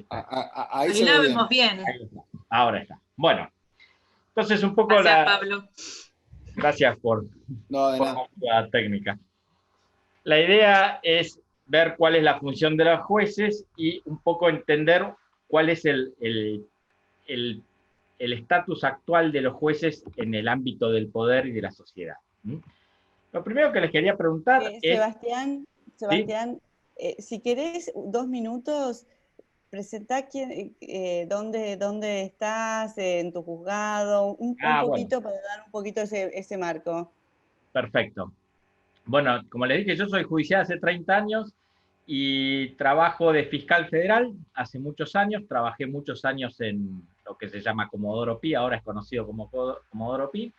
Ahí Ahí se la ve vemos bien. bien. Ahí está. Ahora está. Bueno, entonces un poco Gracias, Pablo. Gracias por No, de nada. la técnica. La idea es ver cuál es la función de los jueces y un poco entender cuál es el estatus actual de los jueces en el ámbito del poder y de la sociedad. Lo primero que les quería preguntar es... Sebastián, ¿sí? Si querés 2 minutos, presentá dónde estás, en tu juzgado, un poquito, Bueno. para dar un poquito ese marco. Perfecto. Bueno, como les dije, yo soy judicial hace 30 años y trabajo de fiscal federal hace muchos años. Trabajé muchos años en lo que se llama Comodoro Pi, ahora es conocido como Comodoro Pi.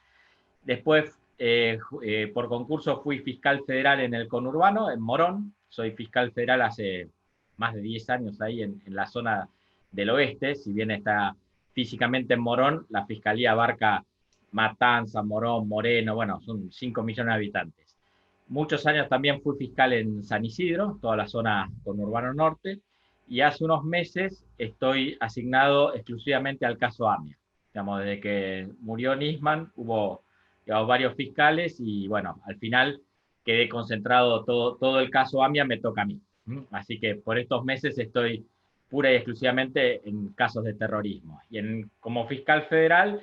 Después, por concurso, fui fiscal federal en el conurbano, en Morón. Soy fiscal federal hace más de 10 años ahí en la zona del oeste. Si bien está físicamente en Morón, la fiscalía abarca Matanza, Morón, Moreno, bueno, son 5 millones de habitantes. Muchos años también fui fiscal en San Isidro, toda la zona conurbano norte, y hace unos meses estoy asignado exclusivamente al caso AMIA. Digamos, desde que murió Nisman hubo, digamos, varios fiscales y bueno, al final quedé concentrado todo el caso AMIA me toca a mí. Así que por estos meses estoy pura y exclusivamente en casos de terrorismo. Y como fiscal federal,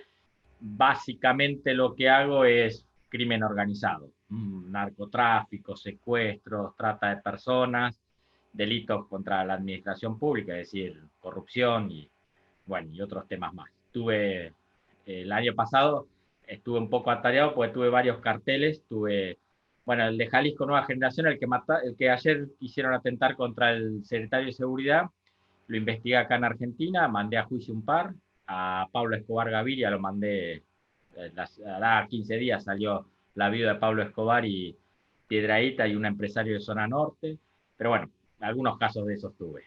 básicamente lo que hago es crimen organizado, narcotráfico, secuestros, trata de personas, delitos contra la administración pública, es decir, corrupción y, bueno, y otros temas más. El año pasado estuve un poco atareado porque tuve varios carteles, bueno, el de Jalisco Nueva Generación, el que ayer quisieron atentar contra el secretario de Seguridad, lo investigué acá en Argentina, mandé a juicio un par, a Pablo Escobar Gaviria lo mandé, hará 15 días salió la viuda de Pablo Escobar y Piedrahíta y un empresario de zona norte, pero bueno, algunos casos de esos tuve.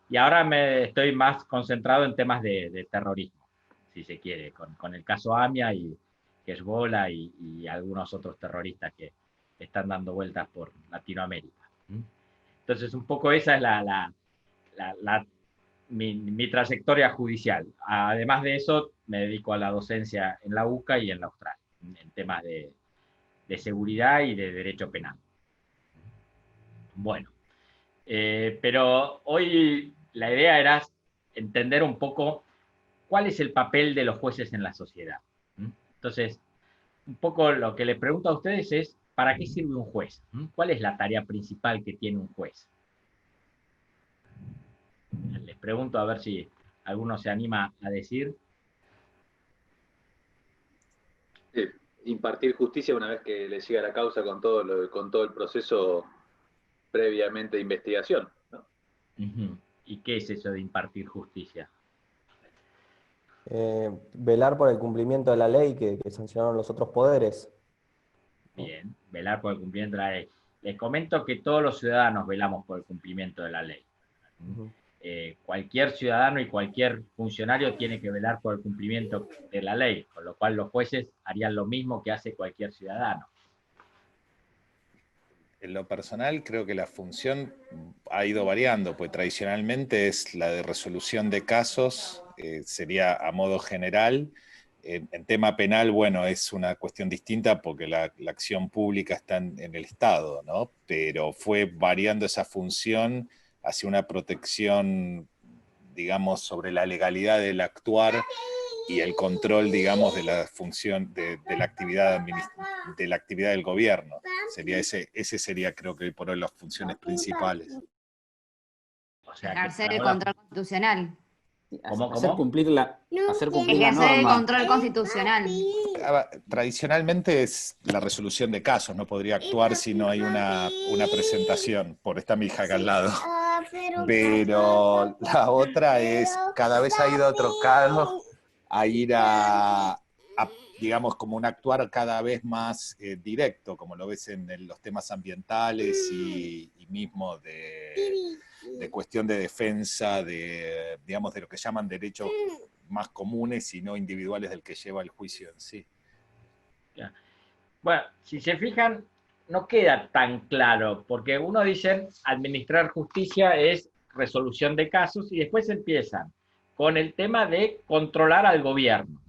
Y ahora me estoy más concentrado en temas de terrorismo, si se quiere, con el caso AMIA y Hezbollah y algunos otros terroristas que están dando vueltas por Latinoamérica. Entonces, un poco esa es mi trayectoria judicial. Además de eso, me dedico a la docencia en la UCA y en la Austral, en temas de seguridad y de derecho penal. Bueno, pero hoy la idea era entender un poco cuál es el papel de los jueces en la sociedad. Entonces, un poco lo que les pregunto a ustedes es, ¿para qué sirve un juez? ¿Cuál es la tarea principal que tiene un juez? Les pregunto a ver si alguno se anima a decir. Impartir justicia una vez que le llega la causa con todo el proceso previamente de investigación, ¿no? ¿Y qué es eso de impartir justicia? Velar por el cumplimiento de la ley que sancionaron los otros poderes. Bien, velar por el cumplimiento de la ley. Les comento que todos los ciudadanos velamos por el cumplimiento de la ley. Cualquier ciudadano y cualquier funcionario tiene que velar por el cumplimiento de la ley, con lo cual los jueces harían lo mismo que hace cualquier ciudadano. En lo personal, creo que la función ha ido variando, pues tradicionalmente es la de resolución de casos, sería a modo general. En tema penal, bueno, es una cuestión distinta porque la acción pública está en el Estado, ¿no? Pero fue variando esa función hacia una protección, digamos, sobre la legalidad del actuar y el control, digamos, de la función de la actividad del gobierno. Ese sería, creo que hoy por hoy, las funciones principales. O sea, ejercer el control constitucional. ¿Cómo? Hacer cumplir la Ejercer el norma. control constitucional. Tradicionalmente es la resolución de casos, no podría actuar si no hay una presentación, por esta mi hija acá al lado. Pero la otra es, cada vez ha ido trocado a ir digamos, como un actuar cada vez más directo, como lo ves en los temas ambientales y mismo de cuestión de defensa, digamos, de lo que llaman derechos más comunes y no individuales del que lleva el juicio en sí. Bueno, si se fijan, no queda tan claro, porque uno dice administrar justicia es resolución de casos, y después empiezan con el tema de controlar al gobierno.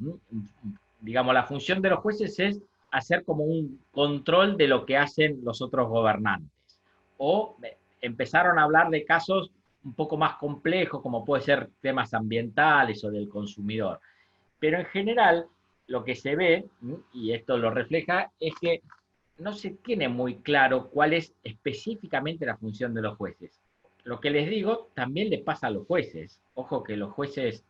Digamos, la función de los jueces es hacer como un control de lo que hacen los otros gobernantes. O empezaron a hablar de casos un poco más complejos, como puede ser temas ambientales o del consumidor. Pero en general, lo que se ve, y esto lo refleja, es que no se tiene muy claro cuál es específicamente la función de los jueces. Lo que les digo también le pasa a los jueces. Ojo que los jueces,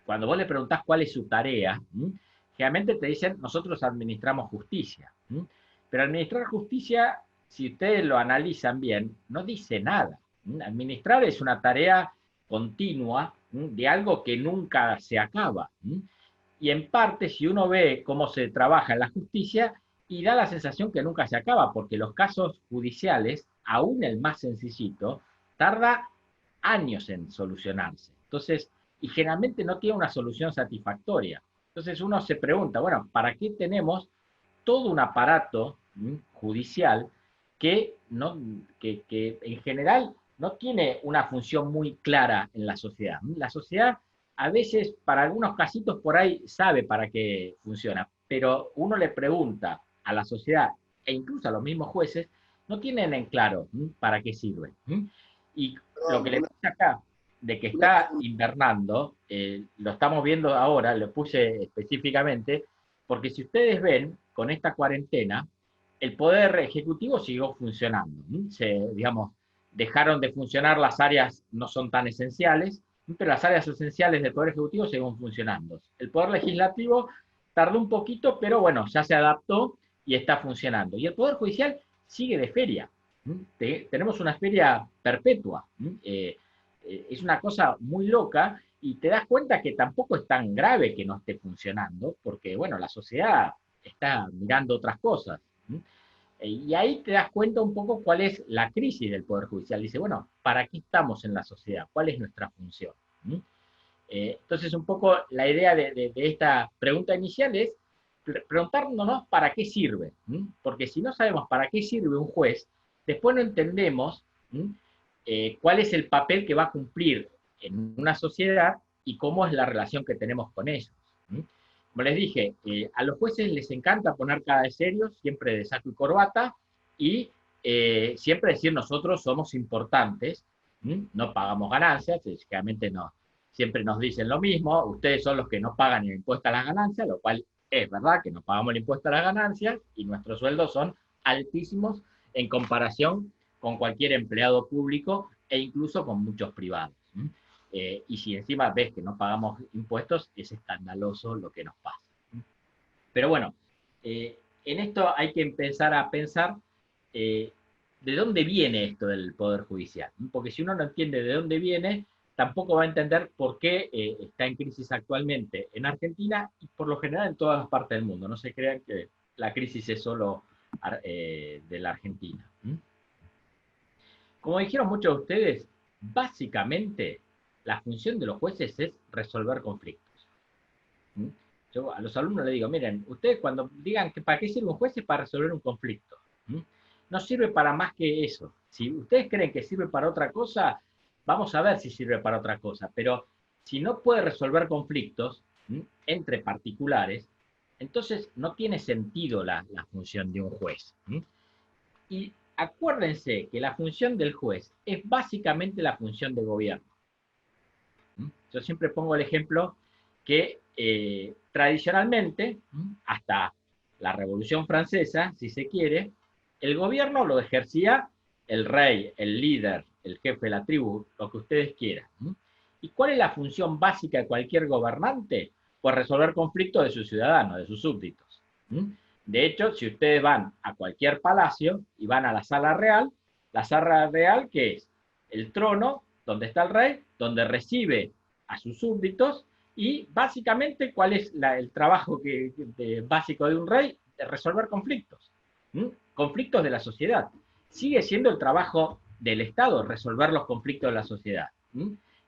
cuando vos le preguntás cuál es su tarea, generalmente te dicen, nosotros administramos justicia. Pero administrar justicia, si ustedes lo analizan bien, no dice nada. Administrar es una tarea continua de algo que nunca se acaba. Y en parte, si uno ve cómo se trabaja en la justicia, y da la sensación que nunca se acaba, porque los casos judiciales, aún el más sencillito, tarda años en solucionarse. Entonces, y generalmente no tiene una solución satisfactoria. Entonces uno se pregunta, bueno, ¿para qué tenemos todo un aparato judicial que en general no tiene una función muy clara en la sociedad? La sociedad a veces, para algunos casitos por ahí, sabe para qué funciona, pero uno le pregunta a la sociedad, e incluso a los mismos jueces, no tienen en claro para qué sirve. Y lo que le puse acá, de que está invernando, lo estamos viendo ahora, lo puse específicamente, porque si ustedes ven, con esta cuarentena, el Poder Ejecutivo siguió funcionando. Digamos, dejaron de funcionar las áreas no son tan esenciales, pero las áreas esenciales del Poder Ejecutivo siguen funcionando. El Poder Legislativo tardó un poquito, pero bueno, ya se adaptó y está funcionando. Y el Poder Judicial sigue de feria. Tenemos una feria perpetua. Es una cosa muy loca y te das cuenta que tampoco es tan grave que no esté funcionando, porque bueno, la sociedad está mirando otras cosas. Y ahí te das cuenta un poco cuál es la crisis del Poder Judicial. Dice, bueno, ¿para qué estamos en la sociedad? ¿Cuál es nuestra función? Entonces, un poco la idea de esta pregunta inicial es preguntándonos para qué sirve. Porque si no sabemos para qué sirve un juez, después no entendemos cuál es el papel que va a cumplir en una sociedad y cómo es la relación que tenemos con ellos. Como les dije, a los jueces les encanta poner cara de serios, siempre de saco y corbata, y siempre decir nosotros somos importantes, no pagamos ganancias, generalmente no, siempre nos dicen lo mismo, ustedes son los que no pagan el impuesto a las ganancias, lo cual es verdad que no pagamos el impuesto a las ganancias, y nuestros sueldos son altísimos en comparación con cualquier empleado público e incluso con muchos privados. Y si encima ves que no pagamos impuestos, es escandaloso lo que nos pasa. Pero bueno, en esto hay que empezar a pensar de dónde viene esto del Poder Judicial. Porque si uno no entiende de dónde viene, tampoco va a entender por qué está en crisis actualmente en Argentina y por lo general en todas las partes del mundo. No se crean que la crisis es solo de la Argentina. Como dijeron muchos de ustedes, básicamente la función de los jueces es resolver conflictos. Yo a los alumnos les digo, miren, ustedes cuando digan que para qué sirve un juez es para resolver un conflicto. No sirve para más que eso. Si ustedes creen que sirve para otra cosa, vamos a ver si sirve para otra cosa. Pero si no puede resolver conflictos entre particulares, entonces no tiene sentido la función de un juez. Y acuérdense que la función del juez es básicamente la función de gobierno. Yo siempre pongo el ejemplo que tradicionalmente, hasta la Revolución Francesa, si se quiere, el gobierno lo ejercía el rey, el líder, el jefe de la tribu, lo que ustedes quieran. ¿Y cuál es la función básica de cualquier gobernante? Pues resolver conflictos de sus ciudadanos, de sus súbditos. De hecho, si ustedes van a cualquier palacio y van a la sala real, ¿qué es? El trono, donde está el rey, donde recibe a sus súbditos, y básicamente, ¿cuál es el trabajo básico de un rey? De resolver conflictos. Conflictos de la sociedad. Sigue siendo el trabajo del Estado, resolver los conflictos de la sociedad.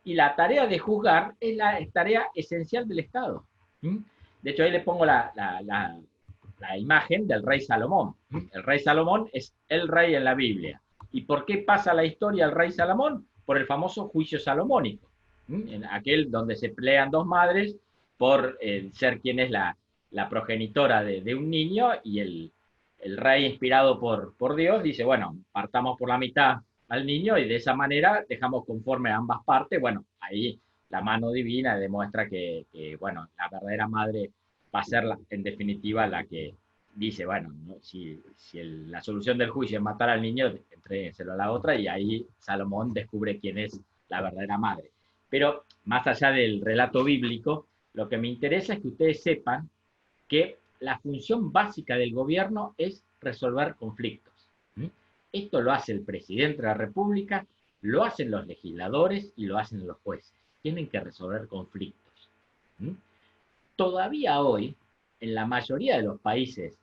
Y la tarea de juzgar es la tarea esencial del Estado. De hecho, ahí le pongo la imagen del rey Salomón. El rey Salomón es el rey en la Biblia. ¿Y por qué pasa la historia del rey Salomón? por el famoso juicio salomónico, en aquel donde se pelean dos madres por ser quien es la progenitora de un niño, y el rey, inspirado por Dios, dice, bueno, partamos por la mitad al niño y de esa manera dejamos conforme a ambas partes. Bueno, ahí la mano divina demuestra que bueno, la verdadera madre va a ser, en definitiva, la que dice, bueno, ¿no? si la solución del juicio es matar al niño, entréguenselo a la otra, y ahí Salomón descubre quién es la verdadera madre. Pero más allá del relato bíblico, lo que me interesa es que ustedes sepan que la función básica del gobierno es resolver conflictos. Esto lo hace el presidente de la República, lo hacen los legisladores y lo hacen los jueces. Tienen que resolver conflictos. Todavía hoy, en la mayoría de los países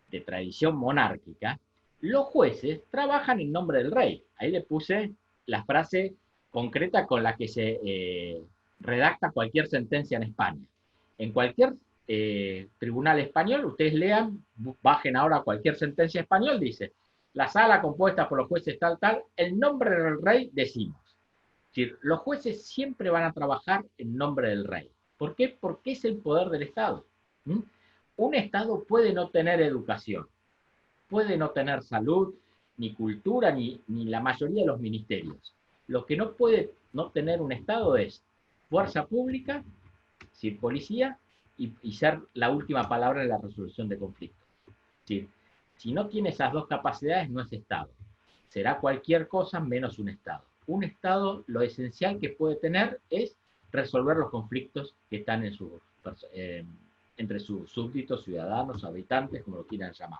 de tradición monárquica, los jueces trabajan en nombre del rey. Ahí le puse la frase concreta con la que se redacta cualquier sentencia en España. En cualquier tribunal español, ustedes lean, bajen ahora cualquier sentencia español, dice, la sala compuesta por los jueces tal, el nombre del rey decimos. Es decir, los jueces siempre van a trabajar en nombre del rey. ¿Por qué? Porque es el poder del Estado. Un Estado puede no tener educación, puede no tener salud, ni cultura, ni la mayoría de los ministerios. Lo que no puede no tener un Estado es fuerza pública, es decir, policía, y ser la última palabra en la resolución de conflictos. Es decir, si no tiene esas dos capacidades, no es Estado. Será cualquier cosa menos un Estado. Un Estado, lo esencial que puede tener es resolver los conflictos que están entre sus súbditos, ciudadanos, habitantes, como lo quieran llamar.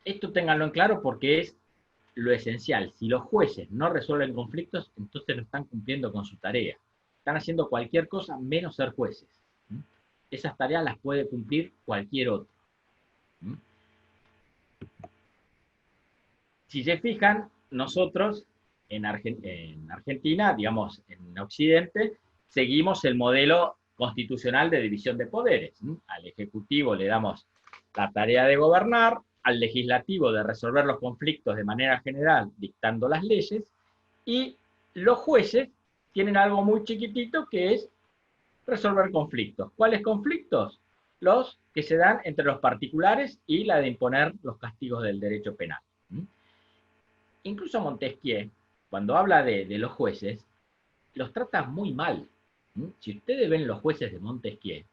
Esto ténganlo en claro porque es lo esencial. Si los jueces no resuelven conflictos, entonces no están cumpliendo con su tarea. Están haciendo cualquier cosa menos ser jueces. Esas tareas las puede cumplir cualquier otro. Si se fijan, nosotros en Argentina, digamos, en Occidente, seguimos el modelo constitucional de división de poderes. Al Ejecutivo le damos la tarea de gobernar, al Legislativo de resolver los conflictos de manera general, dictando las leyes, y los jueces tienen algo muy chiquitito que es resolver conflictos. ¿Cuáles conflictos? Los que se dan entre los particulares y la de imponer los castigos del derecho penal. Incluso Montesquieu, cuando habla de los jueces, los trata muy mal. Si ustedes ven los jueces de Montesquieu,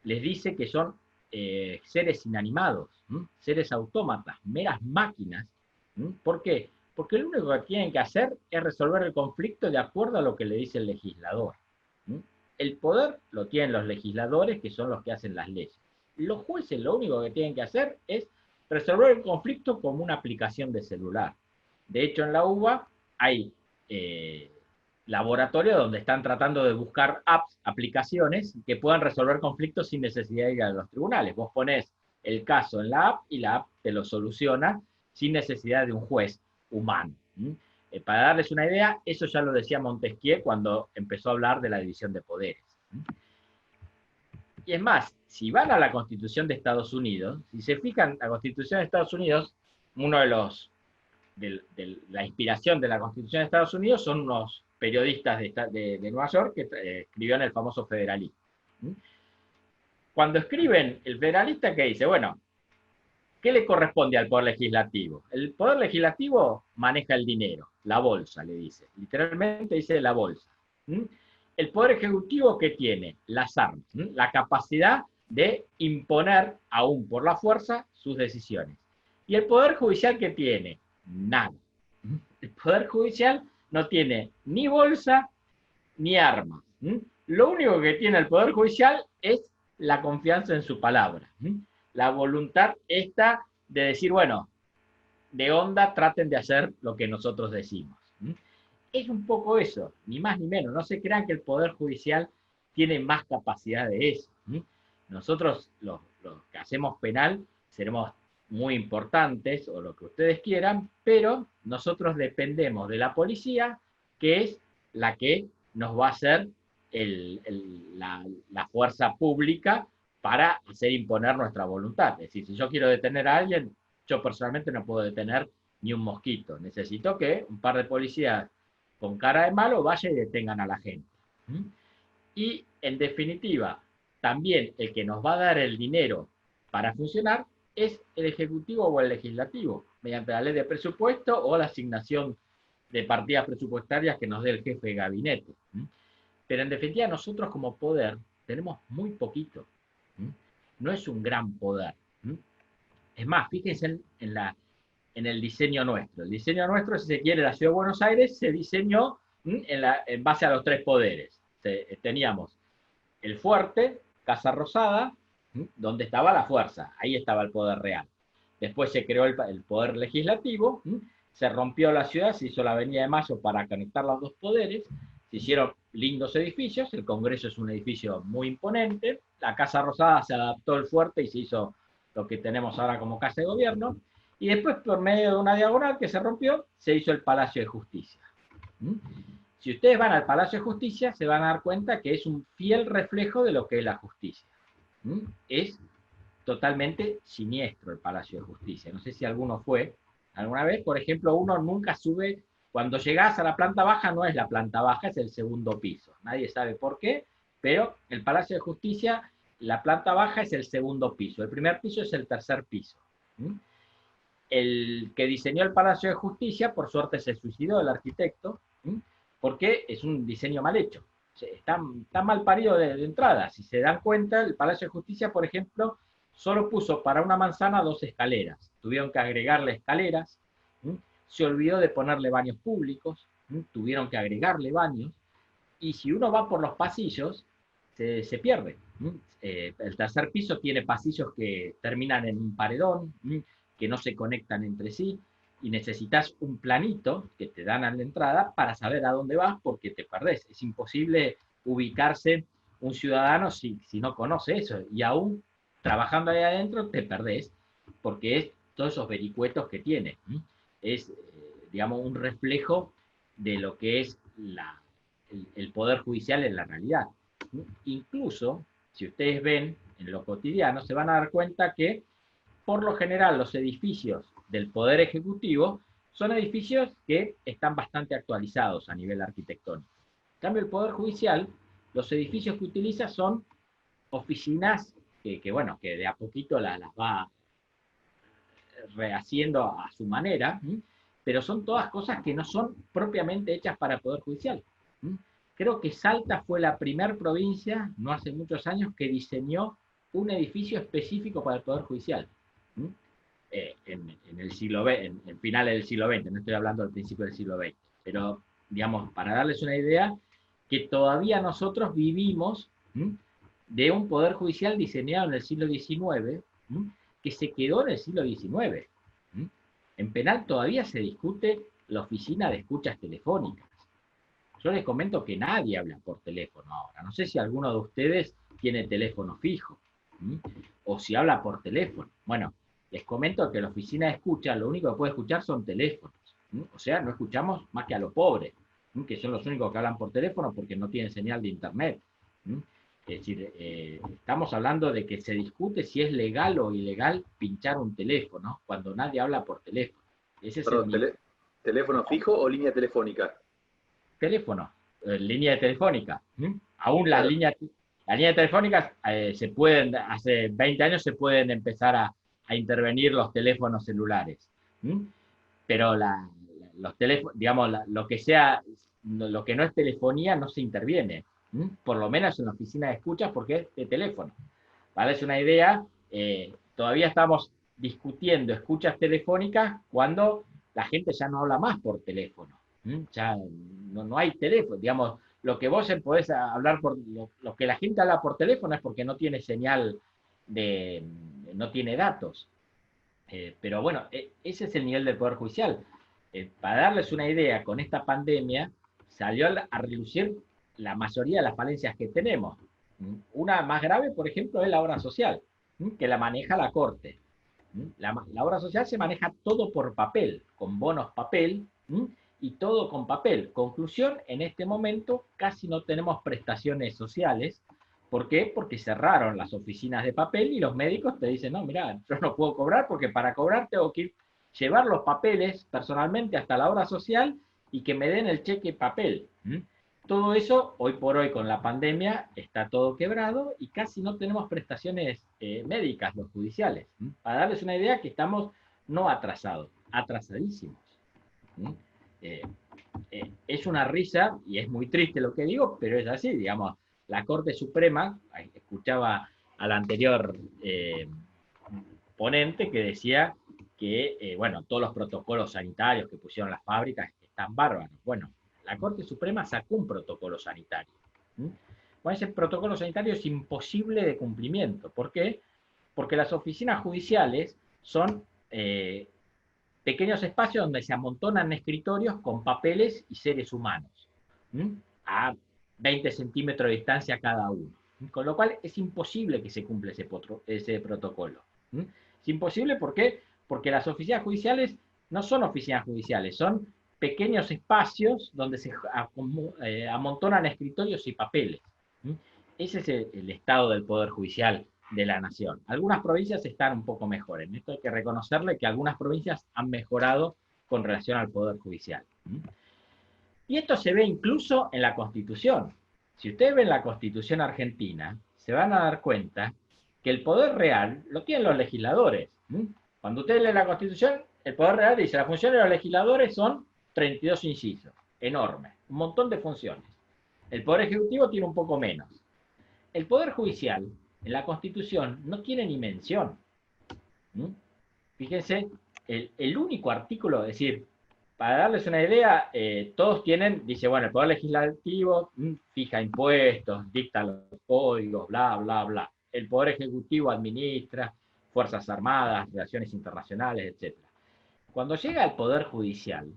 les dice que son seres inanimados, seres autómatas, meras máquinas. ¿Por qué? Porque lo único que tienen que hacer es resolver el conflicto de acuerdo a lo que le dice el legislador. El poder lo tienen los legisladores, que son los que hacen las leyes. Los jueces lo único que tienen que hacer es resolver el conflicto como una aplicación de celular. De hecho, en la UBA hay laboratorios donde están tratando de buscar apps, aplicaciones, que puedan resolver conflictos sin necesidad de ir a los tribunales. Vos ponés el caso en la app y la app te lo soluciona sin necesidad de un juez humano. Para darles una idea, eso ya lo decía Montesquieu cuando empezó a hablar de la división de poderes. Y es más, si van a la Constitución de Estados Unidos, si se fijan, la Constitución de Estados Unidos, uno de la inspiración de la Constitución de Estados Unidos son unos periodistas de Nueva York que escribieron el famoso federalismo. Cuando escriben el federalista, ¿qué dice? Bueno, ¿qué le corresponde al Poder Legislativo? El Poder Legislativo maneja el dinero, la bolsa, le dice. Literalmente dice la bolsa. El Poder Ejecutivo, ¿qué tiene? Las armas, la capacidad de imponer, aún por la fuerza, sus decisiones. ¿Y el Poder Judicial qué tiene? Nada. El Poder Judicial no tiene ni bolsa ni armas. Lo único que tiene el Poder Judicial es la confianza en su palabra. La voluntad esta de decir, bueno, de onda traten de hacer lo que nosotros decimos. Es un poco eso, ni más ni menos. No se crean que el Poder Judicial tiene más capacidad de eso. Nosotros, los que hacemos penal, seremos muy importantes, o lo que ustedes quieran, pero nosotros dependemos de la policía, que es la que nos va a hacer la fuerza pública para hacer imponer nuestra voluntad. Es decir, si yo quiero detener a alguien, yo personalmente no puedo detener ni un mosquito. Necesito que un par de policías con cara de malo vayan y detengan a la gente. Y, en definitiva, también el que nos va a dar el dinero para funcionar es el Ejecutivo o el Legislativo, mediante la ley de presupuesto o la asignación de partidas presupuestarias que nos dé el jefe de gabinete. Pero, en definitiva, nosotros como poder tenemos muy poquito. No es un gran poder. Es más, fíjense en el diseño nuestro. El diseño nuestro, si se quiere, la Ciudad de Buenos Aires se diseñó en base a los 3 poderes. Teníamos el fuerte, Casa Rosada, donde estaba la fuerza, ahí estaba el poder real. Después se creó el poder legislativo, se rompió la ciudad, se hizo la Avenida de Mayo para conectar los 2 poderes, se hicieron lindos edificios, el Congreso es un edificio muy imponente, la Casa Rosada se adaptó al fuerte y se hizo lo que tenemos ahora como Casa de Gobierno, y después, por medio de una diagonal que se rompió, se hizo el Palacio de Justicia. Si ustedes van al Palacio de Justicia, se van a dar cuenta que es un fiel reflejo de lo que es la justicia. Es totalmente siniestro el Palacio de Justicia. No sé si alguno fue alguna vez. Por ejemplo, uno nunca sube, cuando llegás a la planta baja, no es la planta baja, es el segundo piso. Nadie sabe por qué, pero el Palacio de Justicia, la planta baja es el segundo piso. El primer piso es el tercer piso. El que diseñó el Palacio de Justicia, por suerte se suicidó, el arquitecto, porque es un diseño mal hecho. Está mal parido de entrada. Si se dan cuenta, el Palacio de Justicia, por ejemplo, solo puso para una manzana 2 escaleras. Tuvieron que agregarle escaleras, se olvidó de ponerle baños públicos, tuvieron que agregarle baños, y si uno va por los pasillos, se pierde. El tercer piso tiene pasillos que terminan en un paredón, que no se conectan entre sí, y necesitas un planito que te dan a la entrada para saber a dónde vas, porque te perdés. Es imposible ubicarse un ciudadano si no conoce eso, y aún trabajando ahí adentro te perdés, porque es todos esos vericuetos que tiene. Es, digamos, un reflejo de lo que es el Poder Judicial en la realidad. Incluso, si ustedes ven en lo cotidiano, se van a dar cuenta que, por lo general, los edificios del Poder Ejecutivo son edificios que están bastante actualizados a nivel arquitectónico. En cambio, el Poder Judicial, los edificios que utiliza son oficinas que de a poquito las va rehaciendo a su manera, pero son todas cosas que no son propiamente hechas para el Poder Judicial. Creo que Salta fue la primer provincia, no hace muchos años, que diseñó un edificio específico para el Poder Judicial. En el siglo XX, en finales del siglo XX, no estoy hablando del principio del siglo XX, pero, digamos, para darles una idea, que todavía nosotros vivimos de un Poder Judicial diseñado en el siglo XIX, que se quedó en el siglo XIX. En penal todavía se discute la oficina de escuchas telefónicas. Yo les comento que nadie habla por teléfono ahora. No sé si alguno de ustedes tiene teléfono fijo, o si habla por teléfono. Bueno, les comento que la oficina de escucha, lo único que puede escuchar son teléfonos. O sea, no escuchamos más que a los pobres, que son los únicos que hablan por teléfono porque no tienen señal de internet. Es decir, estamos hablando de que se discute si es legal o ilegal pinchar un teléfono cuando nadie habla por teléfono. Ese es ¿Teléfono fijo o línea telefónica? Teléfono, línea telefónica. Aún las líneas telefónicas se pueden, hace 20 años se pueden empezar a intervenir los teléfonos celulares. Pero los teléfonos, digamos, lo que no es telefonía no se interviene. Por lo menos en la oficina de escuchas, porque es de teléfono. Para darles una idea, todavía estamos discutiendo escuchas telefónicas cuando la gente ya no habla más por teléfono. Ya no hay teléfono. Digamos, lo que vos podés hablar lo que la gente habla por teléfono es porque no tiene señal no tiene datos. Pero bueno, ese es el nivel del Poder Judicial. Para darles una idea, con esta pandemia salió a relucir la mayoría de las falencias que tenemos. Una más grave, por ejemplo, es la obra social, que la maneja la Corte. La obra social se maneja todo por papel, con bonos papel, y todo con papel. Conclusión, en este momento casi no tenemos prestaciones sociales. ¿Por qué? Porque cerraron las oficinas de papel y los médicos te dicen, no, mirá, yo no puedo cobrar porque para cobrar tengo que ir llevar los papeles personalmente hasta la obra social y que me den el cheque papel. Todo eso, hoy por hoy con la pandemia, está todo quebrado y casi no tenemos prestaciones médicas, los judiciales. Para darles una idea que estamos no atrasados, atrasadísimos. Es una risa y es muy triste lo que digo, pero es así, digamos. La Corte Suprema, escuchaba al anterior ponente que decía que, bueno, todos los protocolos sanitarios que pusieron las fábricas están bárbaros. Bueno, la Corte Suprema sacó un protocolo sanitario. Bueno, ese protocolo sanitario es imposible de cumplimiento. ¿Por qué? Porque las oficinas judiciales son pequeños espacios donde se amontonan escritorios con papeles y seres humanos, a 20 centímetros de distancia cada uno. Con lo cual es imposible que se cumpla ese protocolo. Es imposible, ¿por qué? Porque las oficinas judiciales no son oficinas judiciales, son pequeños espacios donde se amontonan escritorios y papeles. Ese es el estado del Poder Judicial de la nación. Algunas provincias están un poco mejor. En esto hay que reconocerle que algunas provincias han mejorado con relación al Poder Judicial. Y esto se ve incluso en la Constitución. Si ustedes ven la Constitución argentina, se van a dar cuenta que el poder real lo tienen los legisladores. Cuando ustedes leen la Constitución, el poder real dice, las funciones de los legisladores son 32 incisos, enorme, un montón de funciones. El Poder Ejecutivo tiene un poco menos. El Poder Judicial, en la Constitución, no tiene ni mención. Fíjense, el único artículo, es decir, para darles una idea, todos tienen, dice, bueno, el Poder Legislativo fija impuestos, dicta los códigos, bla, bla, bla. El Poder Ejecutivo administra Fuerzas Armadas, relaciones internacionales, etc. Cuando llega al Poder Judicial,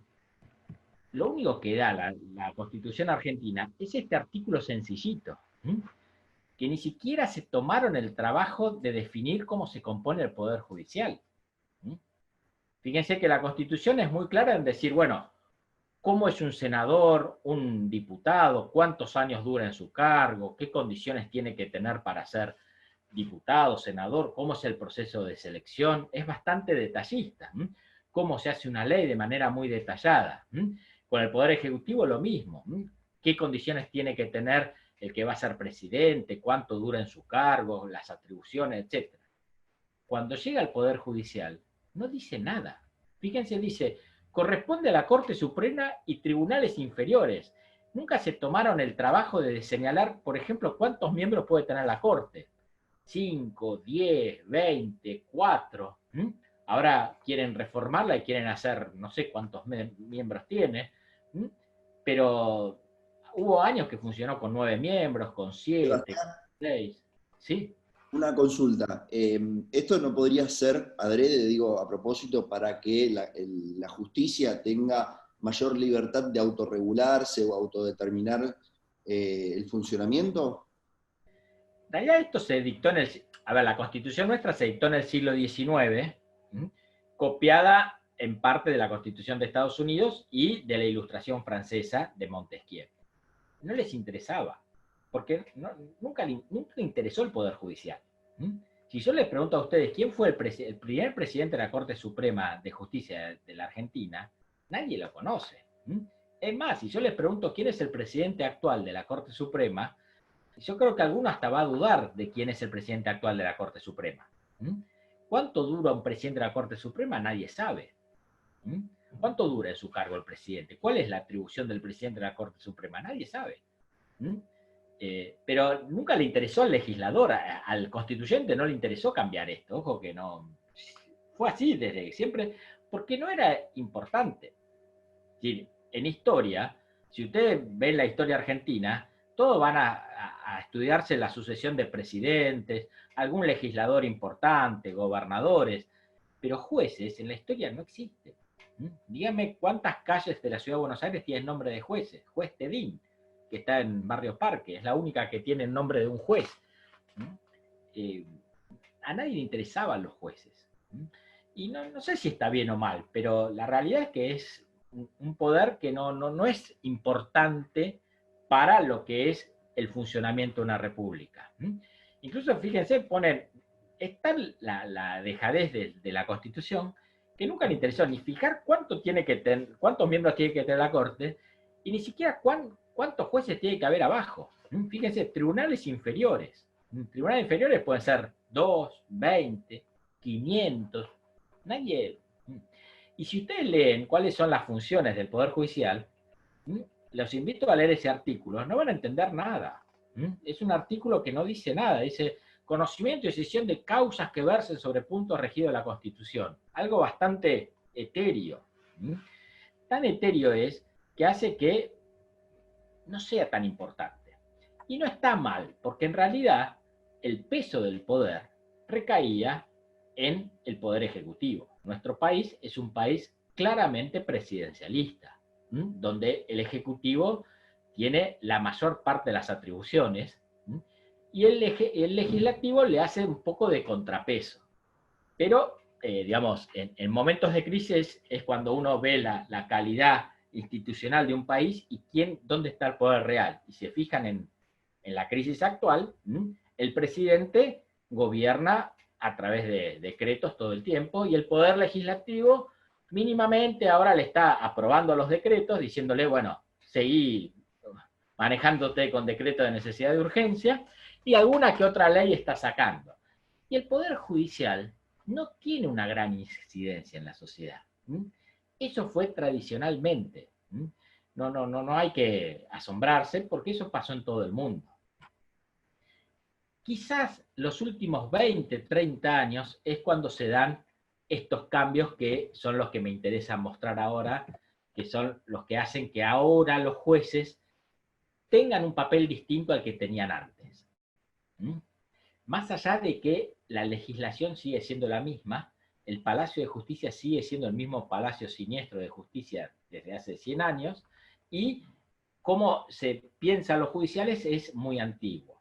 lo único que da la Constitución argentina es este artículo sencillito, que ni siquiera se tomaron el trabajo de definir cómo se compone el Poder Judicial. Fíjense que la Constitución es muy clara en decir, bueno, cómo es un senador, un diputado, cuántos años dura en su cargo, qué condiciones tiene que tener para ser diputado, senador, cómo es el proceso de selección, es bastante detallista. Cómo se hace una ley de manera muy detallada. Con el Poder Ejecutivo lo mismo. ¿Qué condiciones tiene que tener el que va a ser presidente? ¿Cuánto dura en su cargo? Las atribuciones, etc. Cuando llega al Poder Judicial, no dice nada. Fíjense, dice, corresponde a la Corte Suprema y tribunales inferiores. Nunca se tomaron el trabajo de señalar, por ejemplo, cuántos miembros puede tener la Corte. 5, 10, 20, 4. Ahora quieren reformarla y quieren hacer, no sé cuántos miembros tiene, pero hubo años que funcionó con 9 miembros, con 7, con 6. ¿Sí? Una consulta. Esto no podría ser adrede, digo, a propósito, para que la justicia tenga mayor libertad de autorregularse o autodeterminar el funcionamiento. En realidad esto se dictó la Constitución nuestra se dictó en el siglo XIX, copiada en parte de la Constitución de Estados Unidos y de la Ilustración francesa de Montesquieu. No les interesaba, porque nunca le interesó el Poder Judicial. Si yo les pregunto a ustedes quién fue el primer presidente de la Corte Suprema de Justicia de la Argentina, nadie lo conoce. Es más, si yo les pregunto quién es el presidente actual de la Corte Suprema, yo creo que alguno hasta va a dudar de quién es el presidente actual de la Corte Suprema. ¿Cuánto dura un presidente de la Corte Suprema? Nadie sabe. ¿Cuánto dura en su cargo el presidente? ¿Cuál es la atribución del presidente de la Corte Suprema? Nadie sabe. Pero nunca le interesó al legislador, al constituyente no le interesó cambiar esto. Ojo que no. Fue así desde siempre, porque no era importante. En historia, si ustedes ven la historia argentina, todos van a estudiarse la sucesión de presidentes, algún legislador importante, gobernadores, pero jueces en la historia no existen. Dígame cuántas calles de la Ciudad de Buenos Aires tienen nombre de jueces. Juez Tedín, que está en Barrio Parque, es la única que tiene el nombre de un juez. A nadie le interesaban los jueces. Y no sé si está bien o mal, pero la realidad es que es un poder que no es importante para lo que es el funcionamiento de una república. Incluso, fíjense, ponen, está la dejadez de la Constitución, que nunca le interesó ni fijar cuántos miembros tiene que tener la Corte, y ni siquiera cuántos jueces tiene que haber abajo. Fíjense, tribunales inferiores. Tribunales inferiores pueden ser 2, 20, 500, nadie... Y si ustedes leen cuáles son las funciones del Poder Judicial, los invito a leer ese artículo, no van a entender nada. Es un artículo que no dice nada, dice conocimiento y decisión de causas que versen sobre puntos regidos de la Constitución. Algo bastante etéreo. Tan etéreo es que hace que no sea tan importante. Y no está mal, porque en realidad el peso del poder recaía en el Poder Ejecutivo. Nuestro país es un país claramente presidencialista, donde el Ejecutivo tiene la mayor parte de las atribuciones, y el Legislativo le hace un poco de contrapeso. Pero, digamos, en momentos de crisis es cuando uno ve la calidad institucional de un país y dónde está el poder real. Y si se fijan en la crisis actual, el presidente gobierna a través de decretos todo el tiempo, y el Poder Legislativo mínimamente ahora le está aprobando los decretos, diciéndole, bueno, seguí manejándote con decreto de necesidad de urgencia, y alguna que otra ley está sacando. Y el Poder Judicial no tiene una gran incidencia en la sociedad. Eso fue tradicionalmente. No hay que asombrarse, porque eso pasó en todo el mundo. Quizás los últimos 20, 30 años es cuando se dan estos cambios que son los que me interesa mostrar ahora, que son los que hacen que ahora los jueces tengan un papel distinto al que tenían antes. Más allá de que la legislación sigue siendo la misma, el Palacio de Justicia sigue siendo el mismo Palacio Siniestro de Justicia desde hace 100 años, y cómo se piensa los judiciales es muy antiguo.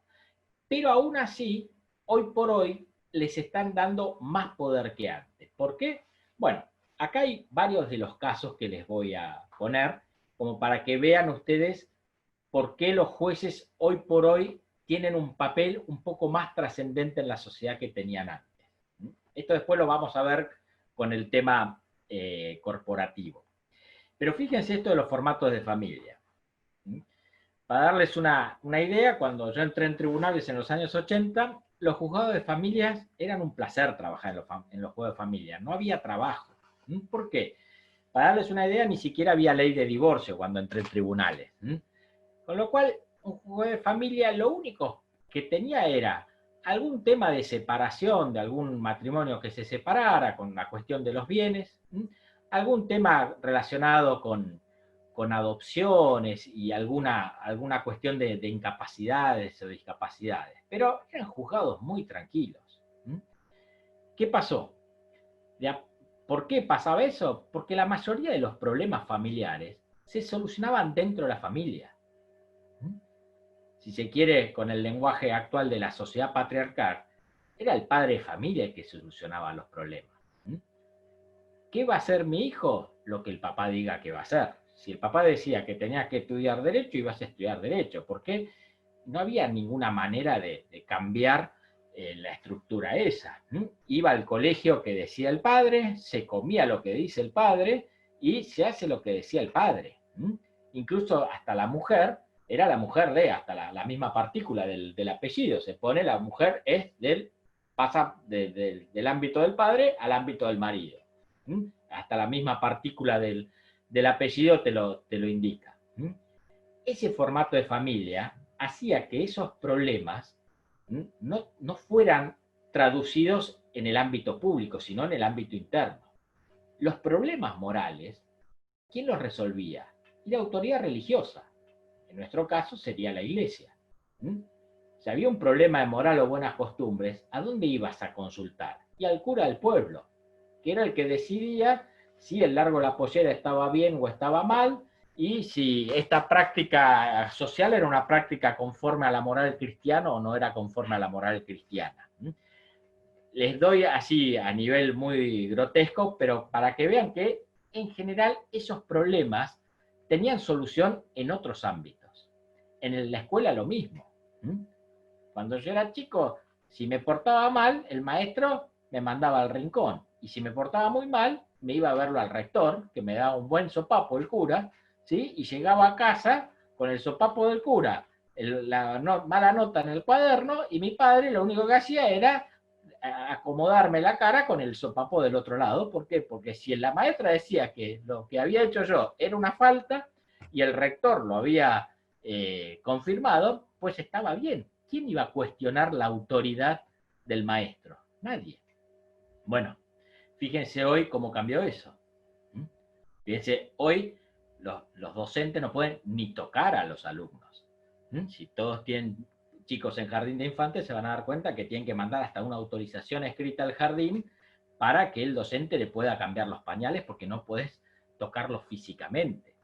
Pero aún así, hoy por hoy, les están dando más poder que antes. ¿Por qué? Bueno, acá hay varios de los casos que les voy a poner, como para que vean ustedes por qué los jueces hoy por hoy tienen un papel un poco más trascendente en la sociedad que tenían antes. Esto después lo vamos a ver con el tema corporativo. Pero fíjense esto de los formatos de familia. Para darles una idea, cuando yo entré en tribunales en los años 80, los juzgados de familias eran un placer trabajar en los juzgados de familia. No había trabajo. ¿Por qué? Para darles una idea, ni siquiera había ley de divorcio cuando entré en tribunales. Con lo cual, un juzgado de familia lo único que tenía era algún tema de separación de algún matrimonio que se separara, con la cuestión de los bienes, algún tema relacionado con adopciones y alguna cuestión de incapacidades o discapacidades. Pero eran juzgados muy tranquilos. ¿Qué pasó? ¿Por qué pasaba eso? Porque la mayoría de los problemas familiares se solucionaban dentro de la familia. Si se quiere, con el lenguaje actual de la sociedad patriarcal, era el padre de familia el que solucionaba los problemas. ¿Qué va a hacer mi hijo? Lo que el papá diga que va a hacer. Si el papá decía que tenías que estudiar Derecho, ibas a estudiar Derecho, porque no había ninguna manera de cambiar la estructura esa. Iba al colegio que decía el padre, se comía lo que dice el padre, y se hace lo que decía el padre. Incluso hasta la mujer, era la mujer de, hasta la misma partícula del apellido, se pone la mujer pasa del ámbito del padre al ámbito del marido. Hasta la misma partícula del apellido te lo indica. Ese formato de familia hacía que esos problemas no fueran traducidos en el ámbito público, sino en el ámbito interno. Los problemas morales, ¿quién los resolvía? La autoridad religiosa. En nuestro caso sería la iglesia. Si había un problema de moral o buenas costumbres, ¿a dónde ibas a consultar? Y al cura del pueblo, que era el que decidía si el largo de la pollera estaba bien o estaba mal, y si esta práctica social era una práctica conforme a la moral cristiana o no era conforme a la moral cristiana. Les doy así a nivel muy grotesco, pero para que vean que en general esos problemas tenían solución en otros ámbitos. En la escuela lo mismo. Cuando yo era chico, si me portaba mal, el maestro me mandaba al rincón. Y si me portaba muy mal, me iba a verlo al rector, que me daba un buen sopapo el cura, ¿sí? Y llegaba a casa con el sopapo del cura, mala nota en el cuaderno, y mi padre lo único que hacía era acomodarme la cara con el sopapo del otro lado. ¿Por qué? Porque si la maestra decía que lo que había hecho yo era una falta y el rector lo había confirmado, pues estaba bien. ¿Quién iba a cuestionar la autoridad del maestro? Nadie. Bueno, fíjense hoy cómo cambió eso. Fíjense, hoy los docentes no pueden ni tocar a los alumnos. Si todos tienen chicos en jardín de infantes, se van a dar cuenta que tienen que mandar hasta una autorización escrita al jardín para que el docente le pueda cambiar los pañales, porque no puedes tocarlos físicamente.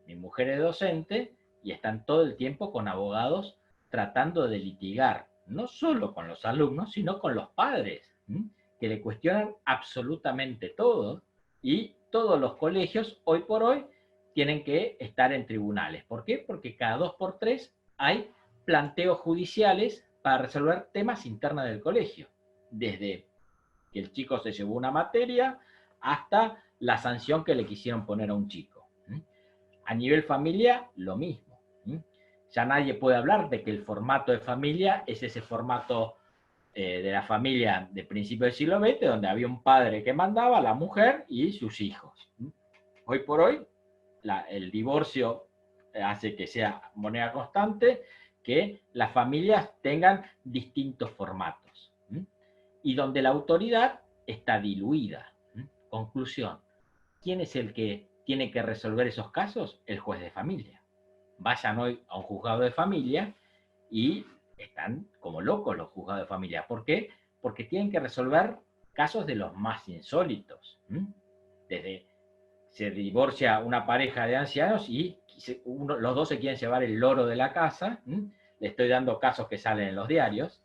Mi mujer es docente y están todo el tiempo con abogados tratando de litigar, no solo con los alumnos, sino con los padres, que le cuestionan absolutamente todo, y todos los colegios hoy por hoy tienen que estar en tribunales. ¿Por qué? Porque cada 2 por 3 hay planteos judiciales para resolver temas internos del colegio, desde que el chico se llevó una materia hasta la sanción que le quisieron poner a un chico. A nivel familia, lo mismo. Ya nadie puede hablar de que el formato de familia es ese formato de la familia de principios del siglo XX, donde había un padre que mandaba, la mujer y sus hijos. Hoy por hoy, el divorcio hace que sea moneda constante, que las familias tengan distintos formatos, y donde la autoridad está diluida. Conclusión, ¿quién es el que tiene que resolver esos casos? El juez de familia. Vayan hoy a un juzgado de familia y están como locos los juzgados de familia. ¿Por qué? Porque tienen que resolver casos de los más insólitos. Desde se divorcia una pareja de ancianos y los dos se quieren llevar el loro de la casa. Le estoy dando casos que salen en los diarios.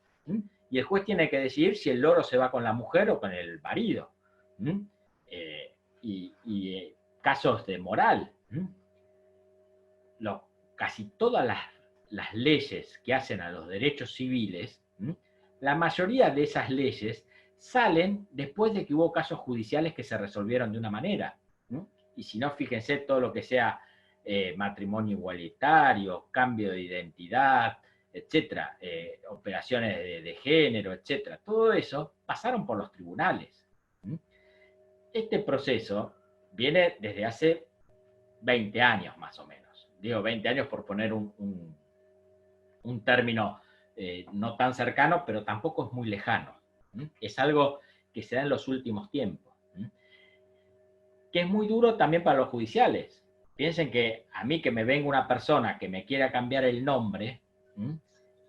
Y el juez tiene que decidir si el loro se va con la mujer o con el marido. Casos de moral. Casi todas las leyes que hacen a los derechos civiles, la mayoría de esas leyes salen después de que hubo casos judiciales que se resolvieron de una manera. Y si no, fíjense todo lo que sea matrimonio igualitario, cambio de identidad, etcétera, operaciones de género, etcétera. Todo eso pasaron por los tribunales. Este proceso viene desde hace 20 años más o menos. Digo 20 años por poner un término no tan cercano, pero tampoco es muy lejano. Es algo que se da en los últimos tiempos. Que es muy duro también para los judiciales. Piensen que a mí, que me venga una persona que me quiera cambiar el nombre...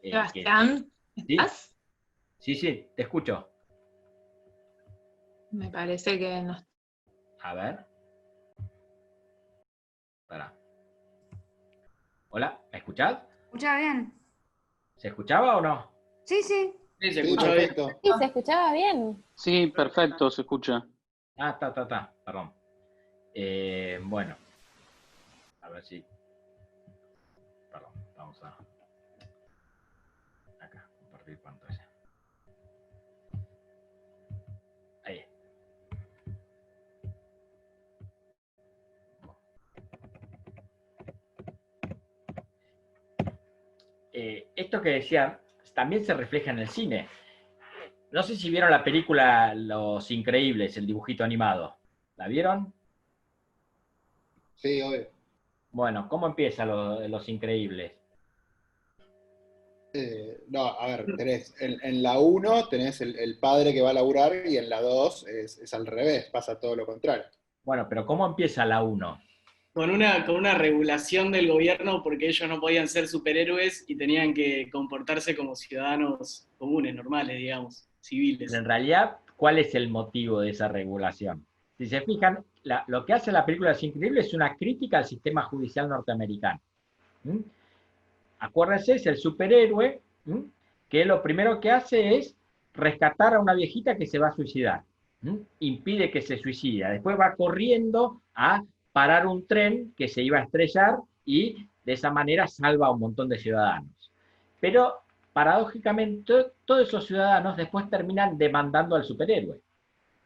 Sebastián, ¿estás? Sí, te escucho. Me parece que no. A ver. Espera. Hola, ¿me escuchás? ¿Escucha bien? ¿Se escuchaba o no? Sí, sí. Sí, se escucha bien. Sí, se escuchaba bien. Sí, perfecto, se escucha. Ah, perdón. Bueno. A ver si... Perdón, vamos a... Acá, compartir pantalla. Ahí. Esto que decía también se refleja en el cine. No sé si vieron la película Los Increíbles, el dibujito animado. ¿La vieron? Sí, obvio. Bueno, ¿cómo empieza Los Increíbles? No, a ver, tenés en la 1 tenés el padre que va a laburar, y en la 2 es al revés, pasa todo lo contrario. Bueno, pero ¿cómo empieza la 1? Con una regulación del gobierno, porque ellos no podían ser superhéroes y tenían que comportarse como ciudadanos comunes, normales, digamos, civiles. Pero en realidad, ¿cuál es el motivo de esa regulación? Si se fijan, lo que hace la película Los Increíbles es una crítica al sistema judicial norteamericano. Acuérdense, es el superhéroe que lo primero que hace es rescatar a una viejita que se va a suicidar. Impide que se suicida. Después va corriendo a parar un tren que se iba a estrellar y de esa manera salva a un montón de ciudadanos. Pero, paradójicamente, todos esos ciudadanos después terminan demandando al superhéroe.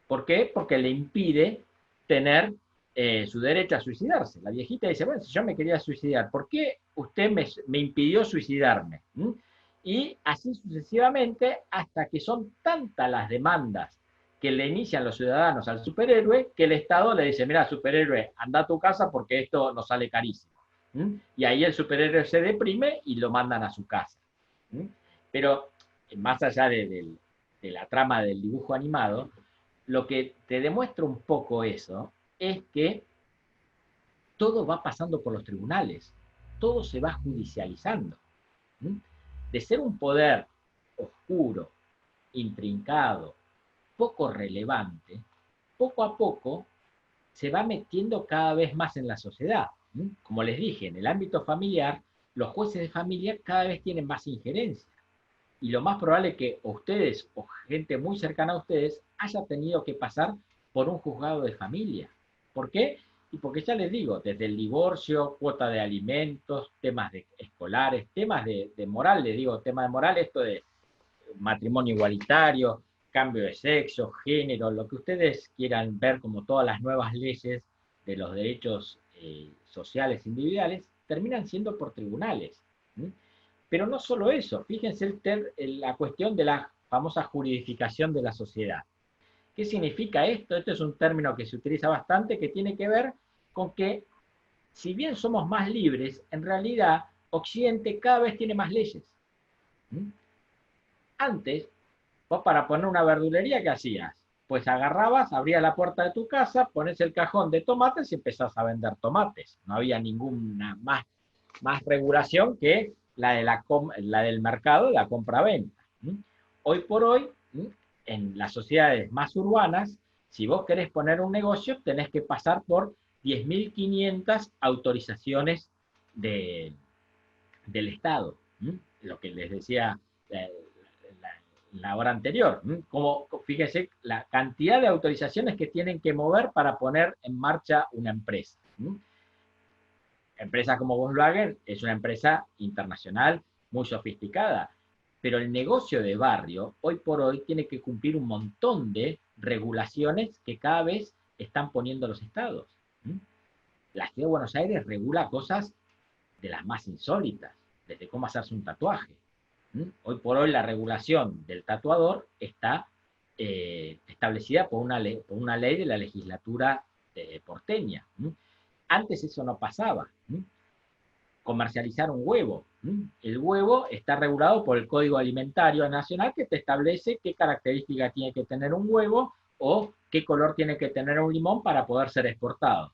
¿Por qué? Porque le impide tener su derecho a suicidarse. La viejita dice, bueno, si yo me quería suicidar, ¿por qué usted me impidió suicidarme? Y así sucesivamente, hasta que son tantas las demandas que le inician los ciudadanos al superhéroe, que el Estado le dice, mira, superhéroe, anda a tu casa porque esto nos sale carísimo. Y ahí el superhéroe se deprime y lo mandan a su casa. Pero más allá de la trama del dibujo animado, lo que te demuestra un poco eso es que todo va pasando por los tribunales, todo se va judicializando. De ser un poder oscuro, intrincado, poco relevante, poco a poco se va metiendo cada vez más en la sociedad. Como les dije, en el ámbito familiar, los jueces de familia cada vez tienen más injerencia. Y lo más probable es que ustedes, o gente muy cercana a ustedes, haya tenido que pasar por un juzgado de familia. ¿Por qué? Y porque ya les digo, desde el divorcio, cuota de alimentos, temas escolares, temas de moral, les digo, tema de moral, esto de matrimonio igualitario, cambio de sexo, género, lo que ustedes quieran ver como todas las nuevas leyes de los derechos sociales individuales, terminan siendo por tribunales. Pero no solo eso, fíjense la cuestión de la famosa juridificación de la sociedad. ¿Qué significa esto? Esto es un término que se utiliza bastante, que tiene que ver con que, si bien somos más libres, en realidad Occidente cada vez tiene más leyes. Antes, vos para poner una verdulería, ¿qué hacías? Pues agarrabas, abrías la puerta de tu casa, pones el cajón de tomates y empezás a vender tomates. No había ninguna más regulación que la del mercado, la compra-venta. Hoy por hoy, en las sociedades más urbanas, si vos querés poner un negocio, tenés que pasar por 10.500 autorizaciones del Estado. Lo que les decía la hora anterior. Como, fíjese, la cantidad de autorizaciones que tienen que mover para poner en marcha una empresa. Empresa como Volkswagen es una empresa internacional muy sofisticada, pero el negocio de barrio, hoy por hoy, tiene que cumplir un montón de regulaciones que cada vez están poniendo los estados. La Ciudad de Buenos Aires regula cosas de las más insólitas, desde cómo hacerse un tatuaje. Hoy por hoy la regulación del tatuador está establecida por una ley de la legislatura porteña. Antes eso no pasaba. Comercializar un huevo. El huevo está regulado por el Código Alimentario Nacional, que te establece qué característica tiene que tener un huevo o qué color tiene que tener un limón para poder ser exportado.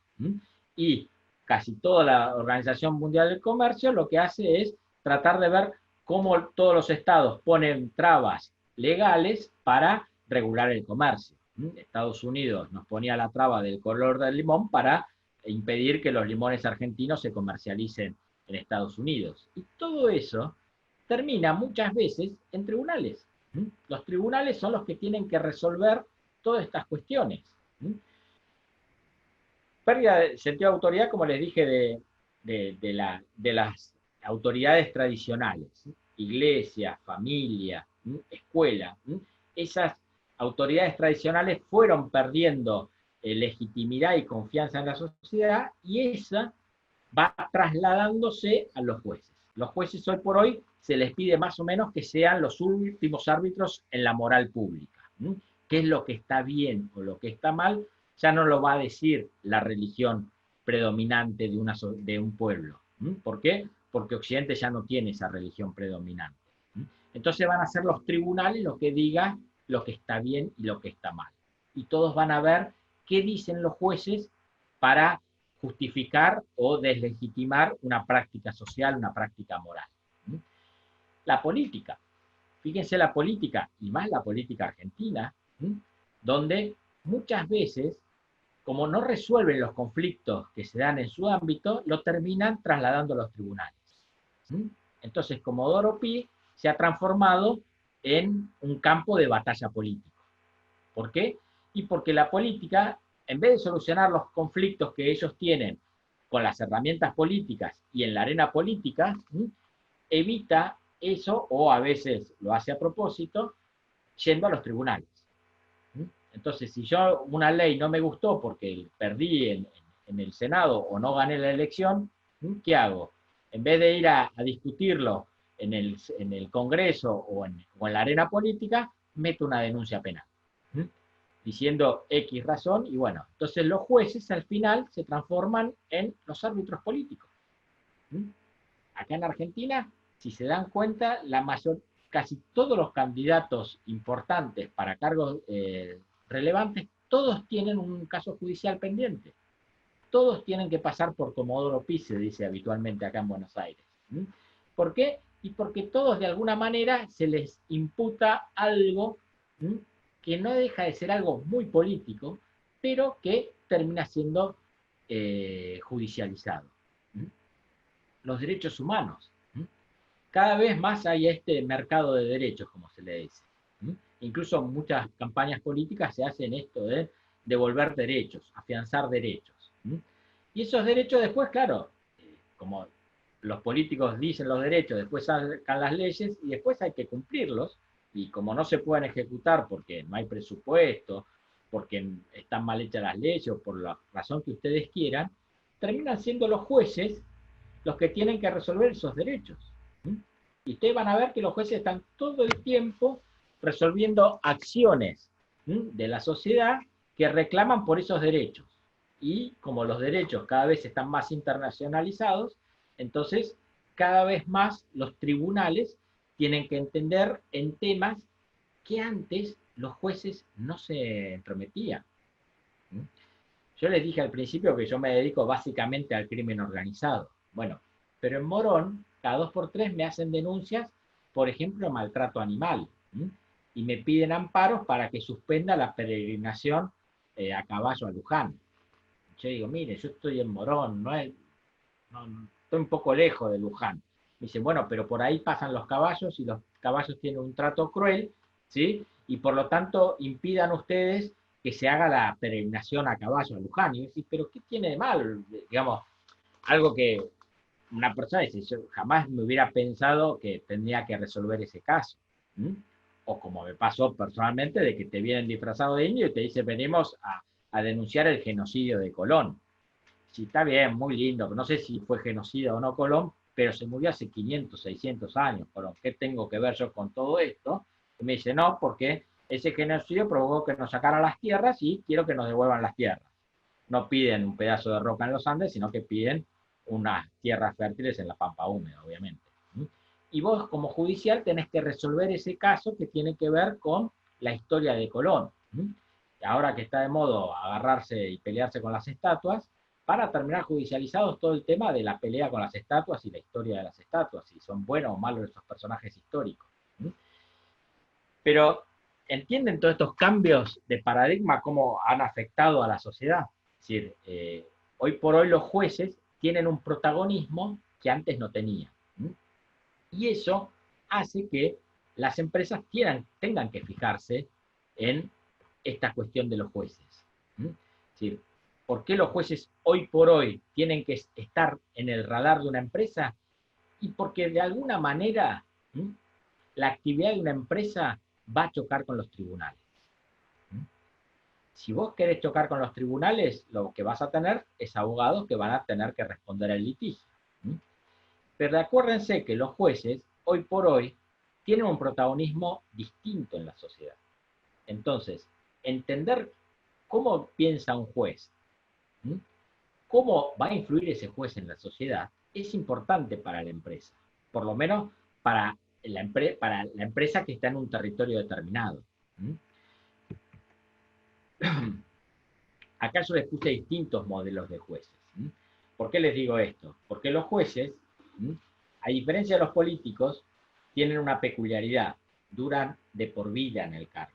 Y casi toda la Organización Mundial del Comercio lo que hace es tratar de ver cómo todos los estados ponen trabas legales para regular el comercio. Estados Unidos nos ponía la traba del color del limón para impedir que los limones argentinos se comercialicen en Estados Unidos. Y todo eso termina muchas veces en tribunales. Los tribunales son los que tienen que resolver todas estas cuestiones. Pérdida de sentido de autoridad, como les dije, de las autoridades tradicionales, iglesia, familia, escuela. Esas autoridades tradicionales fueron perdiendo legitimidad y confianza en la sociedad, y esa va trasladándose a los jueces. Los jueces hoy por hoy se les pide más o menos que sean los últimos árbitros en la moral pública. ¿Qué es lo que está bien o lo que está mal? Ya no lo va a decir la religión predominante de un pueblo. ¿Por qué? Porque Occidente ya no tiene esa religión predominante. Entonces van a ser los tribunales los que digan lo que está bien y lo que está mal. Y todos van a ver qué dicen los jueces para justificar o deslegitimar una práctica social, una práctica moral. La política. Fíjense la política, y más la política argentina, donde muchas veces, como no resuelven los conflictos que se dan en su ámbito, lo terminan trasladando a los tribunales. Entonces, Comodoro Pi se ha transformado en un campo de batalla político. ¿Por qué? Y porque la política, en vez de solucionar los conflictos que ellos tienen con las herramientas políticas y en la arena política, evita eso, o a veces lo hace a propósito, yendo a los tribunales. Entonces, si yo una ley no me gustó porque perdí en el Senado o no gané la elección, ¿qué hago? En vez de ir a discutirlo en el Congreso o en la arena política, meto una denuncia penal, diciendo X razón, y bueno, entonces los jueces al final se transforman en los árbitros políticos. Acá en Argentina, si se dan cuenta, casi todos los candidatos importantes para cargos relevantes, todos tienen un caso judicial pendiente. Todos tienen que pasar por Comodoro Pi, se dice habitualmente acá en Buenos Aires. ¿Por qué? Y porque todos de alguna manera se les imputa algo que no deja de ser algo muy político, pero que termina siendo judicializado. Los derechos humanos. Cada vez más hay este mercado de derechos, como se le dice. Incluso muchas campañas políticas se hacen esto de devolver derechos, afianzar derechos. Y esos derechos después, claro, como los políticos dicen los derechos, después sacan las leyes y después hay que cumplirlos, y como no se pueden ejecutar porque no hay presupuesto, porque están mal hechas las leyes o por la razón que ustedes quieran, terminan siendo los jueces los que tienen que resolver esos derechos. Y ustedes van a ver que los jueces están todo el tiempo resolviendo acciones de la sociedad que reclaman por esos derechos. Y como los derechos cada vez están más internacionalizados, entonces cada vez más los tribunales tienen que entender en temas que antes los jueces no se entrometían. Yo les dije al principio que yo me dedico básicamente al crimen organizado. Bueno, pero en Morón, cada 2 por 3 me hacen denuncias, por ejemplo, maltrato animal. Y me piden amparos para que suspenda la peregrinación a caballo a Luján. Yo digo, mire, yo estoy en Morón, estoy un poco lejos de Luján. Me dicen, bueno, pero por ahí pasan los caballos y los caballos tienen un trato cruel, ¿sí? Y por lo tanto impidan ustedes que se haga la peregrinación a caballo a Luján. Y yo digo, pero ¿qué tiene de mal? Digamos, algo que una persona dice, yo jamás me hubiera pensado que tendría que resolver ese caso. O como me pasó personalmente, de que te vienen disfrazado de indio y te dicen, venimos a denunciar el genocidio de Colón. Sí, está bien, muy lindo, pero no sé si fue genocidio o no Colón, pero se murió hace 500, 600 años. Colón. ¿Qué tengo que ver yo con todo esto? Y me dice, no, porque ese genocidio provocó que nos sacaran las tierras y quiero que nos devuelvan las tierras. No piden un pedazo de roca en los Andes, sino que piden unas tierras fértiles en la pampa húmeda, obviamente. Y vos, como judicial, tenés que resolver ese caso que tiene que ver con la historia de Colón. Ahora que está de modo agarrarse y pelearse con las estatuas, para terminar judicializados todo el tema de la pelea con las estatuas y la historia de las estatuas, si son buenos o malos esos personajes históricos. Pero, ¿entienden todos estos cambios de paradigma cómo han afectado a la sociedad? Es decir, hoy por hoy los jueces tienen un protagonismo que antes no tenían. Y eso hace que las empresas tengan que fijarse en esta cuestión de los jueces. Es decir, ¿por qué los jueces hoy por hoy tienen que estar en el radar de una empresa? Y porque de alguna manera la actividad de una empresa va a chocar con los tribunales. Si vos querés chocar con los tribunales, lo que vas a tener es abogados que van a tener que responder al litigio. Pero acuérdense que los jueces, hoy por hoy, tienen un protagonismo distinto en la sociedad. Entonces, entender cómo piensa un juez, cómo va a influir ese juez en la sociedad, es importante para la empresa. Por lo menos para la empresa que está en un territorio determinado. Acá yo les puse distintos modelos de jueces. ¿Por qué les digo esto? Porque los jueces, a diferencia de los políticos, tienen una peculiaridad, duran de por vida en el cargo.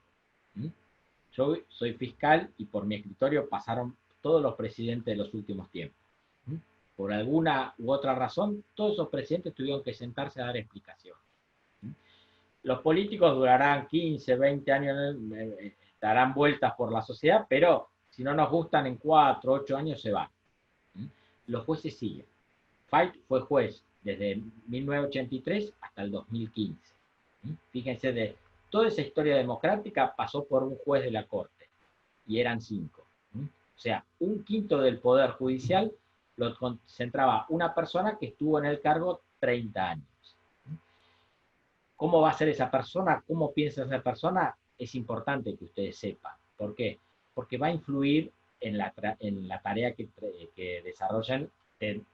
Yo soy fiscal y por mi escritorio pasaron todos los presidentes de los últimos tiempos. Por alguna u otra razón, todos esos presidentes tuvieron que sentarse a dar explicaciones. Los políticos durarán 15, 20 años, darán vueltas por la sociedad, pero si no nos gustan en 4, 8 años se van. Los jueces siguen. Fait fue juez desde 1983 hasta el 2015. Fíjense, de toda esa historia democrática pasó por un juez de la Corte. y eran 5. O sea, un quinto del Poder Judicial lo concentraba una persona que estuvo en el cargo 30 años. ¿Cómo va a ser esa persona? ¿Cómo piensa esa persona? Es importante que ustedes sepan. ¿Por qué? Porque va a influir en la tarea que desarrollan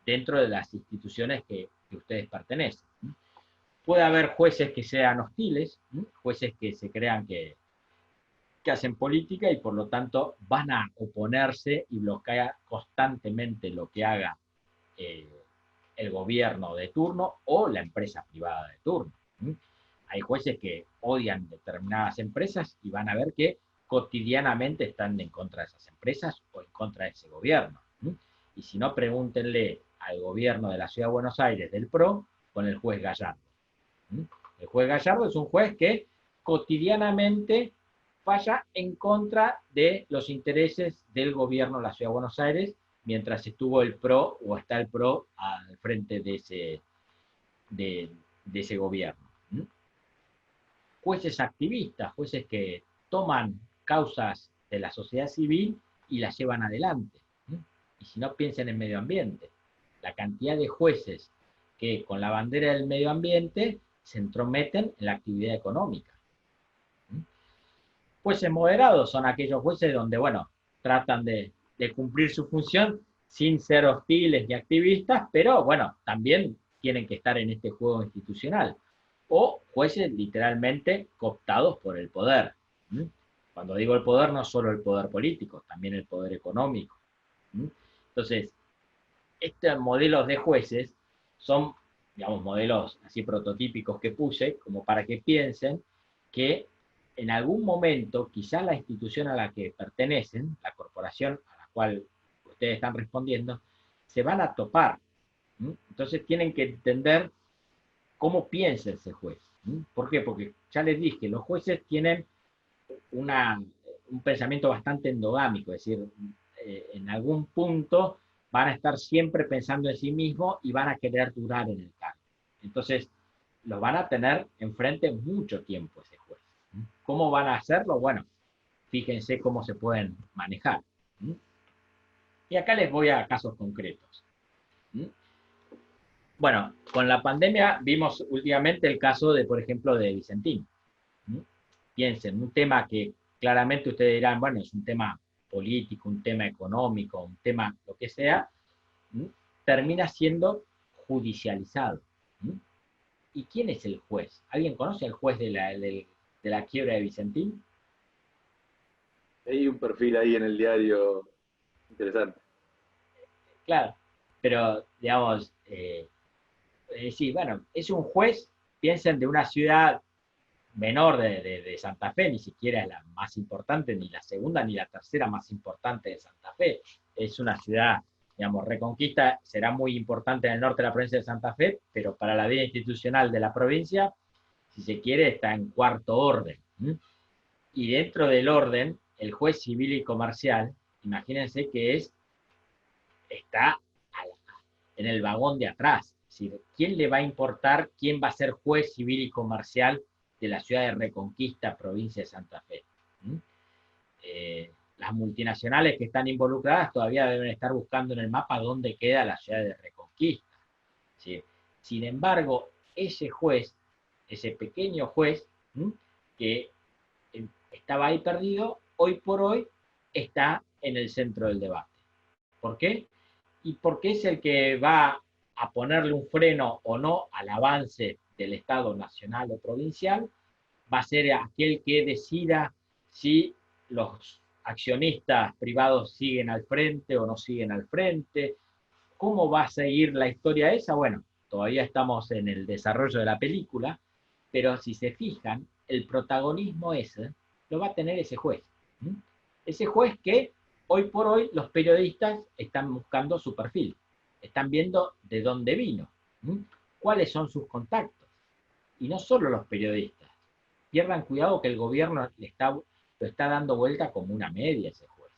dentro de las instituciones que ustedes pertenecen. Puede haber jueces que sean hostiles, jueces que se crean que hacen política y por lo tanto van a oponerse y bloquear constantemente lo que haga el gobierno de turno o la empresa privada de turno. Hay jueces que odian determinadas empresas y van a ver que cotidianamente están en contra de esas empresas o en contra de ese gobierno. Y si no, pregúntenle al gobierno de la Ciudad de Buenos Aires del PRO con el juez Gallardo. El juez Gallardo es un juez que cotidianamente falla en contra de los intereses del gobierno de la Ciudad de Buenos Aires mientras estuvo el PRO o está el PRO al frente de ese gobierno. Jueces activistas, jueces que toman causas de la sociedad civil y las llevan adelante. Y si no, piensen en medio ambiente. La cantidad de jueces que con la bandera del medio ambiente se entrometen en la actividad económica. Jueces moderados son aquellos jueces donde, bueno, tratan de cumplir su función sin ser hostiles ni activistas, pero, bueno, también tienen que estar en este juego institucional. O jueces literalmente cooptados por el poder. Cuando digo el poder, no solo el poder político, también el poder económico. Entonces, estos modelos de jueces son, digamos, modelos así prototípicos que puse, como para que piensen que en algún momento, quizá la institución a la que pertenecen, la corporación a la cual ustedes están respondiendo, se van a topar. Entonces tienen que entender cómo piensa ese juez. ¿Por qué? Porque ya les dije, los jueces tienen un pensamiento bastante endogámico, es decir, en algún punto van a estar siempre pensando en sí mismos y van a querer durar en el cargo. Entonces, lo van a tener enfrente mucho tiempo ese juez. ¿Cómo van a hacerlo? Bueno, fíjense cómo se pueden manejar. Y acá les voy a casos concretos. Bueno, con la pandemia vimos últimamente el caso de, por ejemplo, de Vicentín. Piensen, un tema que claramente ustedes dirán, bueno, es un tema político, un tema económico, un tema lo que sea, termina siendo judicializado. ¿Y quién es el juez? ¿Alguien conoce al juez de la quiebra de Vicentín? Hay un perfil ahí en el diario interesante. Claro, pero digamos, sí, bueno, es un juez, piensen, de una ciudad menor de Santa Fe, ni siquiera es la más importante, ni la segunda ni la tercera más importante de Santa Fe. Es una ciudad, digamos, Reconquista será muy importante en el norte de la provincia de Santa Fe, pero para la vida institucional de la provincia, si se quiere, está en cuarto orden. Y dentro del orden, el juez civil y comercial, imagínense que está en el vagón de atrás. Es decir, ¿quién le va a importar quién va a ser juez civil y comercial de la ciudad de Reconquista, provincia de Santa Fe? Las multinacionales que están involucradas todavía deben estar buscando en el mapa dónde queda la ciudad de Reconquista. ¿Sí? Sin embargo, ese juez, ese pequeño juez, que estaba ahí perdido, hoy por hoy está en el centro del debate. ¿Por qué? Y porque es el que va a ponerle un freno o no al avance del Estado nacional o provincial, va a ser aquel que decida si los accionistas privados siguen al frente o no siguen al frente. ¿Cómo va a seguir la historia esa? Bueno, todavía estamos en el desarrollo de la película, pero si se fijan, el protagonismo ese lo va a tener ese juez. Ese juez que hoy por hoy los periodistas están buscando su perfil, están viendo de dónde vino, cuáles son sus contactos. Y no solo los periodistas. Pierdan cuidado que el gobierno lo está dando vuelta como una media ese juez.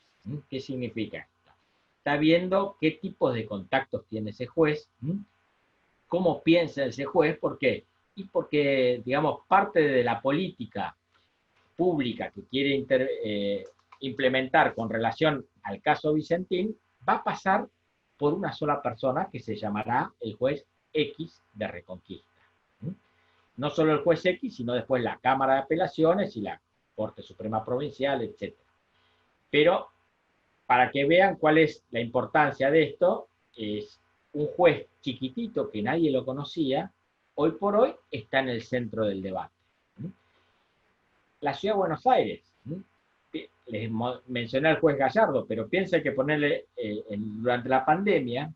¿Qué significa esto? Está viendo qué tipos de contactos tiene ese juez, cómo piensa ese juez, ¿por qué? Y porque, digamos, parte de la política pública que quiere implementar con relación al caso Vicentín va a pasar por una sola persona que se llamará el juez X de Reconquista. No solo el juez X, sino después la Cámara de Apelaciones y la Corte Suprema Provincial, etc. Pero para que vean cuál es la importancia de esto, es un juez chiquitito que nadie lo conocía, hoy por hoy está en el centro del debate. La Ciudad de Buenos Aires, les mencioné al juez Gallardo, pero piensen que ponerle durante la pandemia,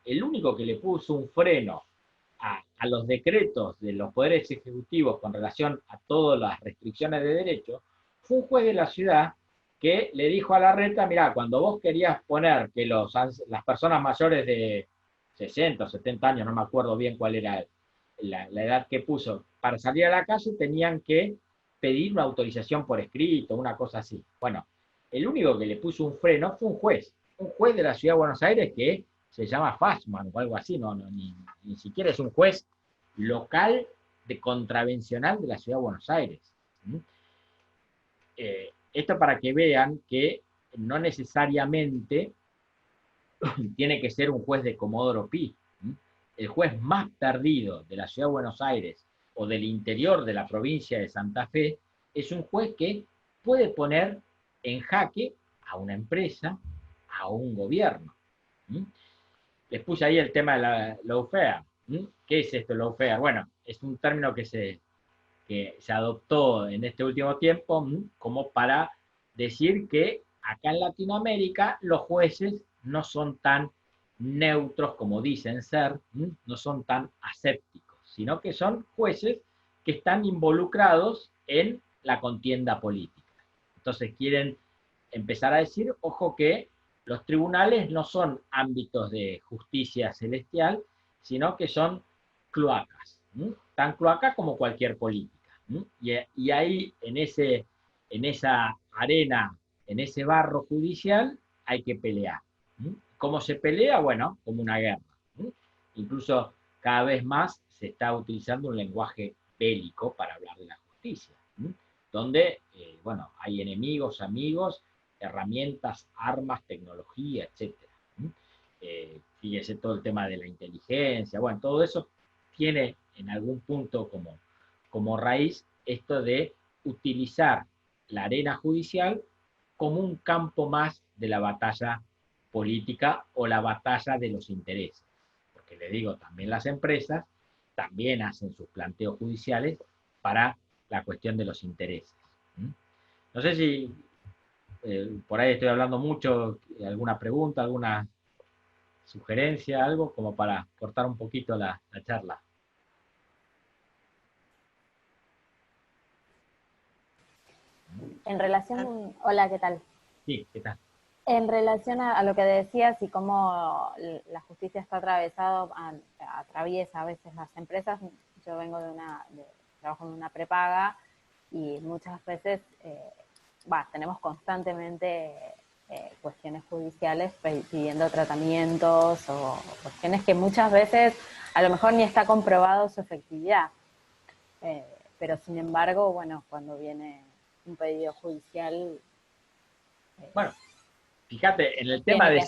el único que le puso un freno a los decretos de los poderes ejecutivos con relación a todas las restricciones de derecho, fue un juez de la ciudad que le dijo a Larreta, mirá, cuando vos querías poner que las personas mayores de 60 o 70 años, no me acuerdo bien cuál era la edad que puso, para salir a la calle tenían que pedir una autorización por escrito, una cosa así. Bueno, el único que le puso un freno fue un juez de la Ciudad de Buenos Aires que se llama Fassman o algo así, ni siquiera es un juez local de contravencional de la Ciudad de Buenos Aires. Esto para que vean que no necesariamente tiene que ser un juez de Comodoro Pi. El juez más perdido de la Ciudad de Buenos Aires o del interior de la provincia de Santa Fe es un juez que puede poner en jaque a una empresa, a un gobierno. Les puse ahí el tema de la lawfare. ¿Qué es esto, lawfare? Bueno, es un término que se adoptó en este último tiempo como para decir que acá en Latinoamérica los jueces no son tan neutros como dicen ser, no son tan asépticos, sino que son jueces que están involucrados en la contienda política. Entonces quieren empezar a decir, ojo que los tribunales no son ámbitos de justicia celestial, sino que son cloacas, tan cloacas como cualquier política. Y ahí, en esa arena, en ese barro judicial, hay que pelear. ¿Cómo se pelea? Bueno, como una guerra. Incluso cada vez más se está utilizando un lenguaje bélico para hablar de la justicia, donde hay enemigos, amigos, herramientas, armas, tecnología, etc. Fíjese todo el tema de la inteligencia, bueno, todo eso tiene en algún punto como raíz esto de utilizar la arena judicial como un campo más de la batalla política o la batalla de los intereses. Porque les digo, también las empresas también hacen sus planteos judiciales para la cuestión de los intereses. No sé si por ahí estoy hablando mucho, alguna pregunta, alguna sugerencia, algo como para cortar un poquito la charla. En relación, hola, ¿qué tal? Sí, ¿qué tal? En relación a lo que decías y cómo la justicia está atraviesa a veces las empresas, yo vengo trabajo en una prepaga y muchas veces tenemos constantemente cuestiones judiciales pidiendo tratamientos o cuestiones que muchas veces a lo mejor ni está comprobado su efectividad. Pero sin embargo, bueno, cuando viene un pedido judicial... Bueno, fíjate, en el tema de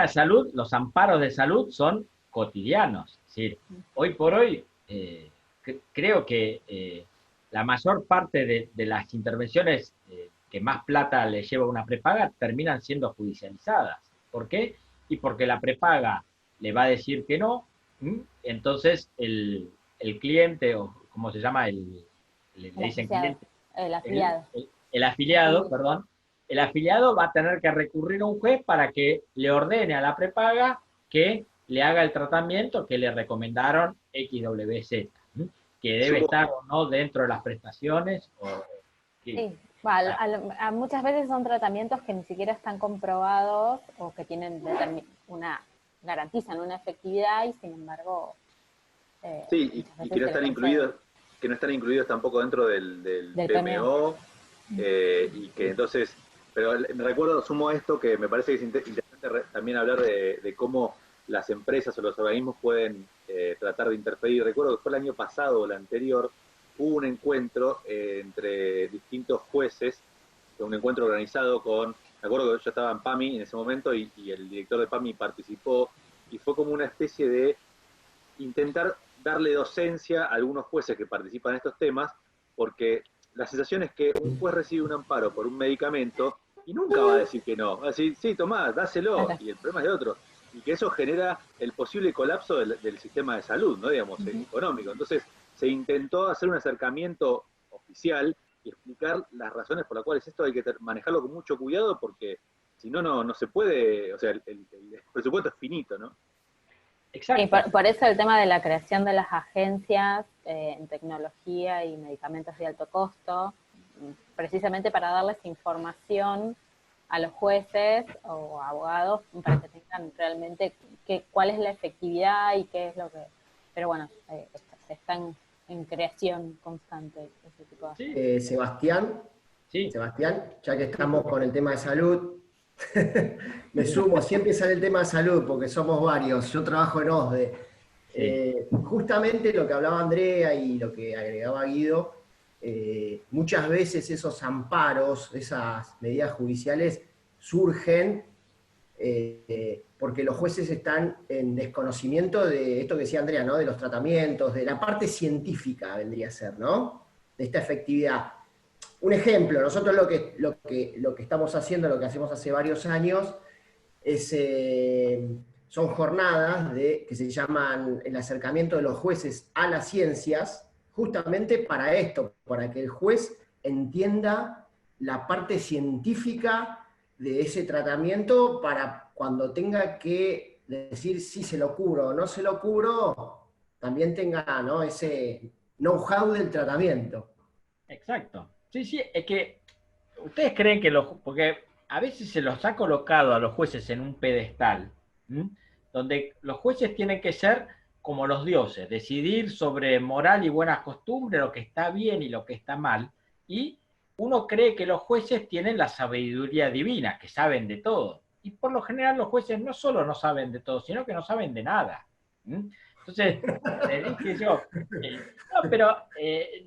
salud, los amparos de salud son cotidianos. Es decir, hoy por hoy, creo que la mayor parte de las intervenciones que más plata le lleva una prepaga terminan siendo judicializadas. ¿Por qué? Y porque la prepaga le va a decir que no, entonces el cliente, o ¿cómo se llama? Le dicen cliente. El afiliado. El afiliado, perdón. El afiliado va a tener que recurrir a un juez para que le ordene a la prepaga que le haga el tratamiento que le recomendaron XYZ, que debe estar o no dentro de las prestaciones. Sí. Muchas veces son tratamientos que ni siquiera están comprobados o que tienen garantizan una efectividad y sin embargo... y que no están incluidos tampoco dentro del PMO, y que entonces... Pero me recuerdo, sumo esto, que me parece que es interesante también hablar de cómo las empresas o los organismos pueden tratar de interferir. Recuerdo que fue el año pasado o el anterior, hubo un encuentro entre distintos jueces un encuentro organizado con, me acuerdo que yo estaba en PAMI en ese momento y el director de PAMI participó, y fue como una especie de intentar darle docencia a algunos jueces que participan en estos temas, porque la sensación es que un juez recibe un amparo por un medicamento y nunca va a decir que no, va a decir, sí, tomá, dáselo, y el problema es de otro, y que eso genera el posible colapso del sistema de salud, ¿no? Digamos, económico. Entonces, se intentó hacer un acercamiento oficial y explicar las razones por las cuales esto hay que manejarlo con mucho cuidado, porque si no, no se puede, o sea, el presupuesto es finito, ¿no? Exacto. Y por eso el tema de la creación de las agencias en tecnología y medicamentos de alto costo, precisamente para darles información a los jueces o abogados para que tengan realmente cuál es la efectividad y qué es lo que... Pero bueno, están en creación constante ese tipo de cosas. Sebastián, ya que estamos con el tema de salud, me sumo, siempre sale el tema de salud porque somos varios, yo trabajo en OSDE. Justamente lo que hablaba Andrea y lo que agregaba Guido, muchas veces esos amparos, esas medidas judiciales surgen porque los jueces están en desconocimiento de esto que decía Andrea, ¿no? De los tratamientos, de la parte científica vendría a ser, ¿no? De esta efectividad. Un ejemplo, nosotros lo que estamos haciendo, lo que hacemos hace varios años, son jornadas que se llaman el acercamiento de los jueces a las ciencias, justamente para esto, para que el juez entienda la parte científica de ese tratamiento para cuando tenga que decir si se lo cubro o no se lo cubro, también tenga, ¿no? Ese know-how del tratamiento. Exacto. Sí, es que ustedes creen que porque a veces se los ha colocado a los jueces en un pedestal, donde los jueces tienen que ser como los dioses, decidir sobre moral y buenas costumbres, lo que está bien y lo que está mal, y uno cree que los jueces tienen la sabiduría divina, que saben de todo. Y por lo general los jueces no solo no saben de todo, sino que no saben de nada. Entonces, dije yo, no, pero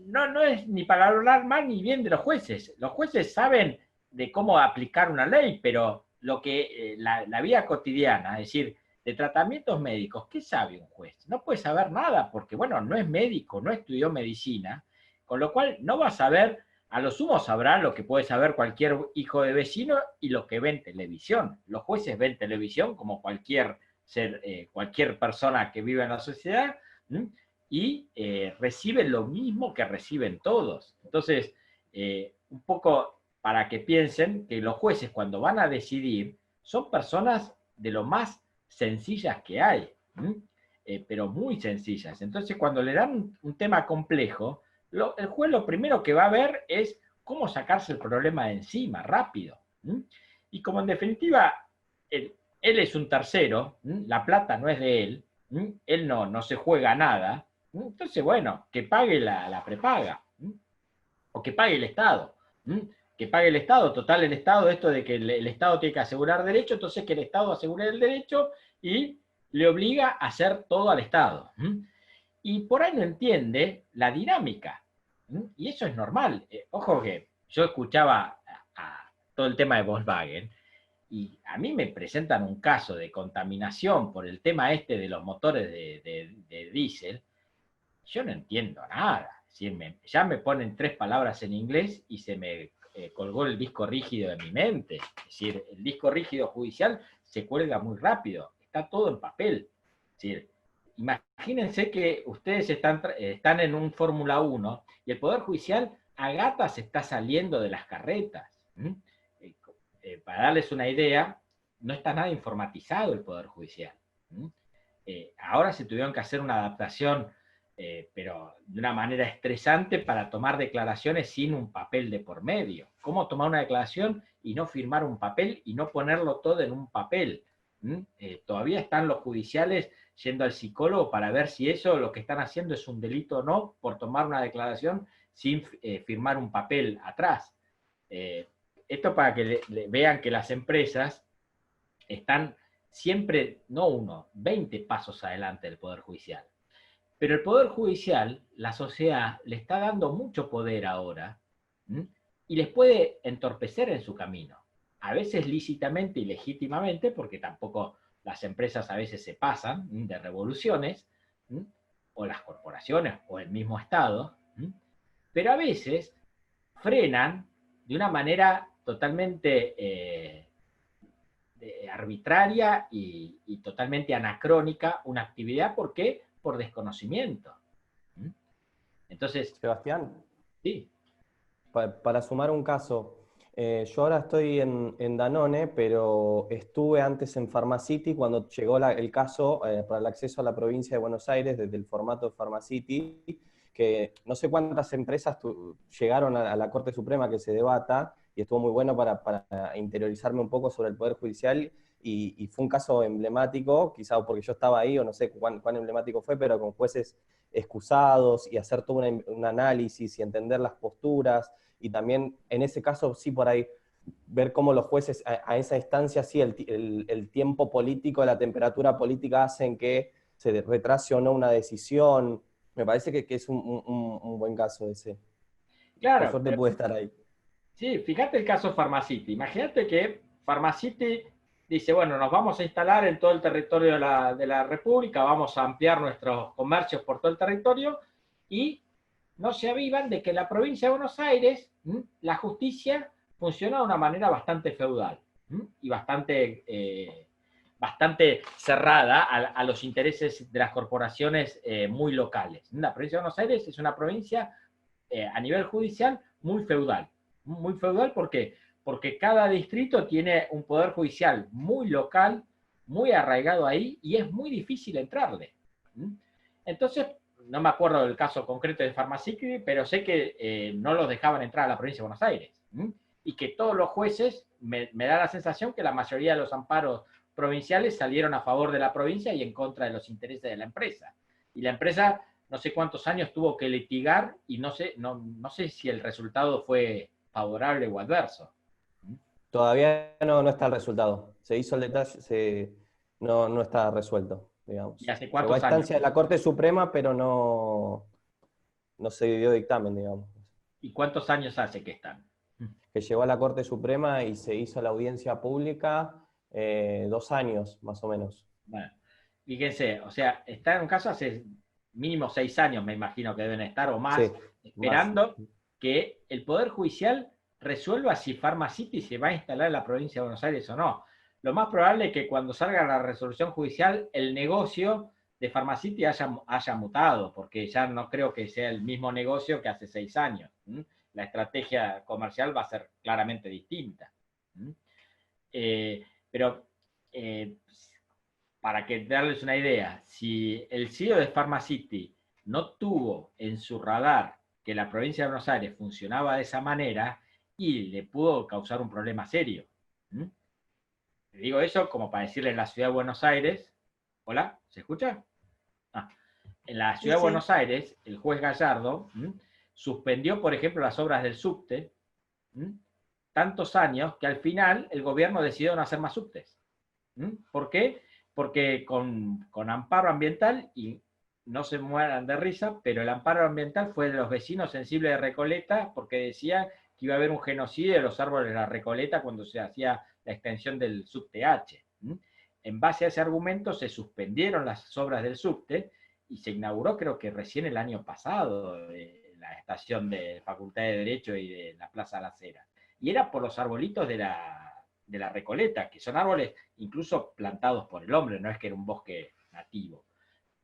no es ni para hablar mal ni bien de los jueces. Los jueces saben de cómo aplicar una ley, pero lo que la vida cotidiana, es decir, de tratamientos médicos, ¿qué sabe un juez? No puede saber nada, porque bueno, no es médico, no estudió medicina, con lo cual no va a saber, a lo sumo sabrá lo que puede saber cualquier hijo de vecino y lo que ve en televisión. Los jueces ven televisión como cualquier persona que vive en la sociedad, y reciben lo mismo que reciben todos. Entonces, un poco para que piensen que los jueces cuando van a decidir son personas de lo más sencillas que hay, pero muy sencillas. Entonces, cuando le dan un tema complejo, el juez lo primero que va a ver es cómo sacarse el problema de encima, rápido. Y como en definitiva, él es un tercero, la plata no es de él, él no se juega nada, entonces, bueno, que pague la prepaga, o que pague el Estado, que pague el Estado. Total, el Estado, esto de que el Estado tiene que asegurar derecho, entonces que el Estado asegure el derecho y le obliga a hacer todo al Estado. Y por ahí no entiende la dinámica, y eso es normal. Ojo que yo escuchaba a todo el tema de Volkswagen, y a mí me presentan un caso de contaminación por el tema este de los motores de diésel. Yo no entiendo nada. Es decir, ya me ponen 3 palabras en inglés y se me colgó el disco rígido de mi mente. Es decir, el disco rígido judicial se cuelga muy rápido, está todo en papel. Es decir, imagínense que ustedes están en un Fórmula 1 y el Poder Judicial a gatas está saliendo de las carretas. Para darles una idea, no está nada informatizado el Poder Judicial. Ahora se tuvieron que hacer una adaptación, pero de una manera estresante, para tomar declaraciones sin un papel de por medio. ¿Cómo tomar una declaración y no firmar un papel y no ponerlo todo en un papel? Todavía están los judiciales yendo al psicólogo para ver si eso lo que están haciendo es un delito o no, por tomar una declaración sin firmar un papel atrás. Esto para que vean que las empresas están siempre, no 20 pasos adelante del Poder Judicial. Pero el Poder Judicial, la sociedad, le está dando mucho poder ahora, y les puede entorpecer en su camino. A veces lícitamente y legítimamente, porque tampoco las empresas a veces se pasan de revoluciones, o las corporaciones, o el mismo Estado, pero a veces frenan de una manera totalmente arbitraria y totalmente anacrónica una actividad. ¿Por qué? Por desconocimiento. Entonces, Sebastián, sí. para sumar un caso, yo ahora estoy en Danone, pero estuve antes en Pharmacity cuando llegó el caso para el acceso a la provincia de Buenos Aires desde el formato de Pharmacity, que no sé cuántas empresas llegaron a la Corte Suprema que se debata, y estuvo muy bueno para interiorizarme un poco sobre el Poder Judicial, y fue un caso emblemático, quizá porque yo estaba ahí, o no sé cuán emblemático fue, pero con jueces excusados, y hacer todo un análisis y entender las posturas, y también en ese caso sí por ahí ver cómo los jueces a esa instancia sí el tiempo político, la temperatura política hacen que se retrase o no una decisión. Me parece que es un buen caso ese. Claro. Por suerte pude estar ahí. Sí, fíjate el caso Pharmacity. Imagínate que Pharmacity dice, bueno, nos vamos a instalar en todo el territorio de la República, vamos a ampliar nuestros comercios por todo el territorio, y no se avivan de que en la provincia de Buenos Aires la justicia funciona de una manera bastante feudal y bastante cerrada a los intereses de las corporaciones muy locales. La provincia de Buenos Aires es una provincia a nivel judicial muy feudal. Muy feudal, ¿por qué? Porque cada distrito tiene un poder judicial muy local, muy arraigado ahí, y es muy difícil entrarle. Entonces, no me acuerdo del caso concreto de Pharmacity, pero sé que no los dejaban entrar a la provincia de Buenos Aires. Y que todos los jueces, me da la sensación que la mayoría de los amparos provinciales salieron a favor de la provincia y en contra de los intereses de la empresa. Y la empresa, no sé cuántos años tuvo que litigar, y no sé si el resultado fue favorable o adverso. Todavía no está el resultado. Se hizo el detalle, no está resuelto, digamos. ¿Y hace Llegó cuántos a instancia años? de la Corte Suprema, pero no se dio dictamen, digamos. ¿Y cuántos años hace que están? Que llegó a la Corte Suprema y se hizo la audiencia pública 2 años, más o menos. Bueno, fíjense, o sea, está en un caso hace mínimo 6 años, me imagino que deben estar, o más, Sí, esperando que el Poder Judicial resuelva si Pharmacity se va a instalar en la provincia de Buenos Aires o no. Lo más probable es que cuando salga la resolución judicial, el negocio de Pharmacity haya mutado, porque ya no creo que sea el mismo negocio que hace 6 años. La estrategia comercial va a ser claramente distinta. Pero para que darles una idea, si el CEO de Pharmacity no tuvo en su radar que la provincia de Buenos Aires funcionaba de esa manera, y le pudo causar un problema serio. Le digo eso como para decirle en la ciudad de Buenos Aires, ¿hola? ¿Se escucha? En la ciudad de Buenos Aires, el juez Gallardo suspendió, por ejemplo, las obras del subte tantos años que al final el gobierno decidió no hacer más subtes. ¿Por qué? Porque con amparo ambiental, y no se mueran de risa, pero el amparo ambiental fue de los vecinos sensibles de Recoleta, porque decían que iba a haber un genocidio de los árboles de la Recoleta cuando se hacía la extensión del subte H. En base a ese argumento se suspendieron las obras del subte y se inauguró, creo que recién el año pasado, la estación de Facultad de Derecho y de la Plaza La Cera. Y era por los arbolitos de la Recoleta, que son árboles incluso plantados por el hombre, no es que era un bosque nativo.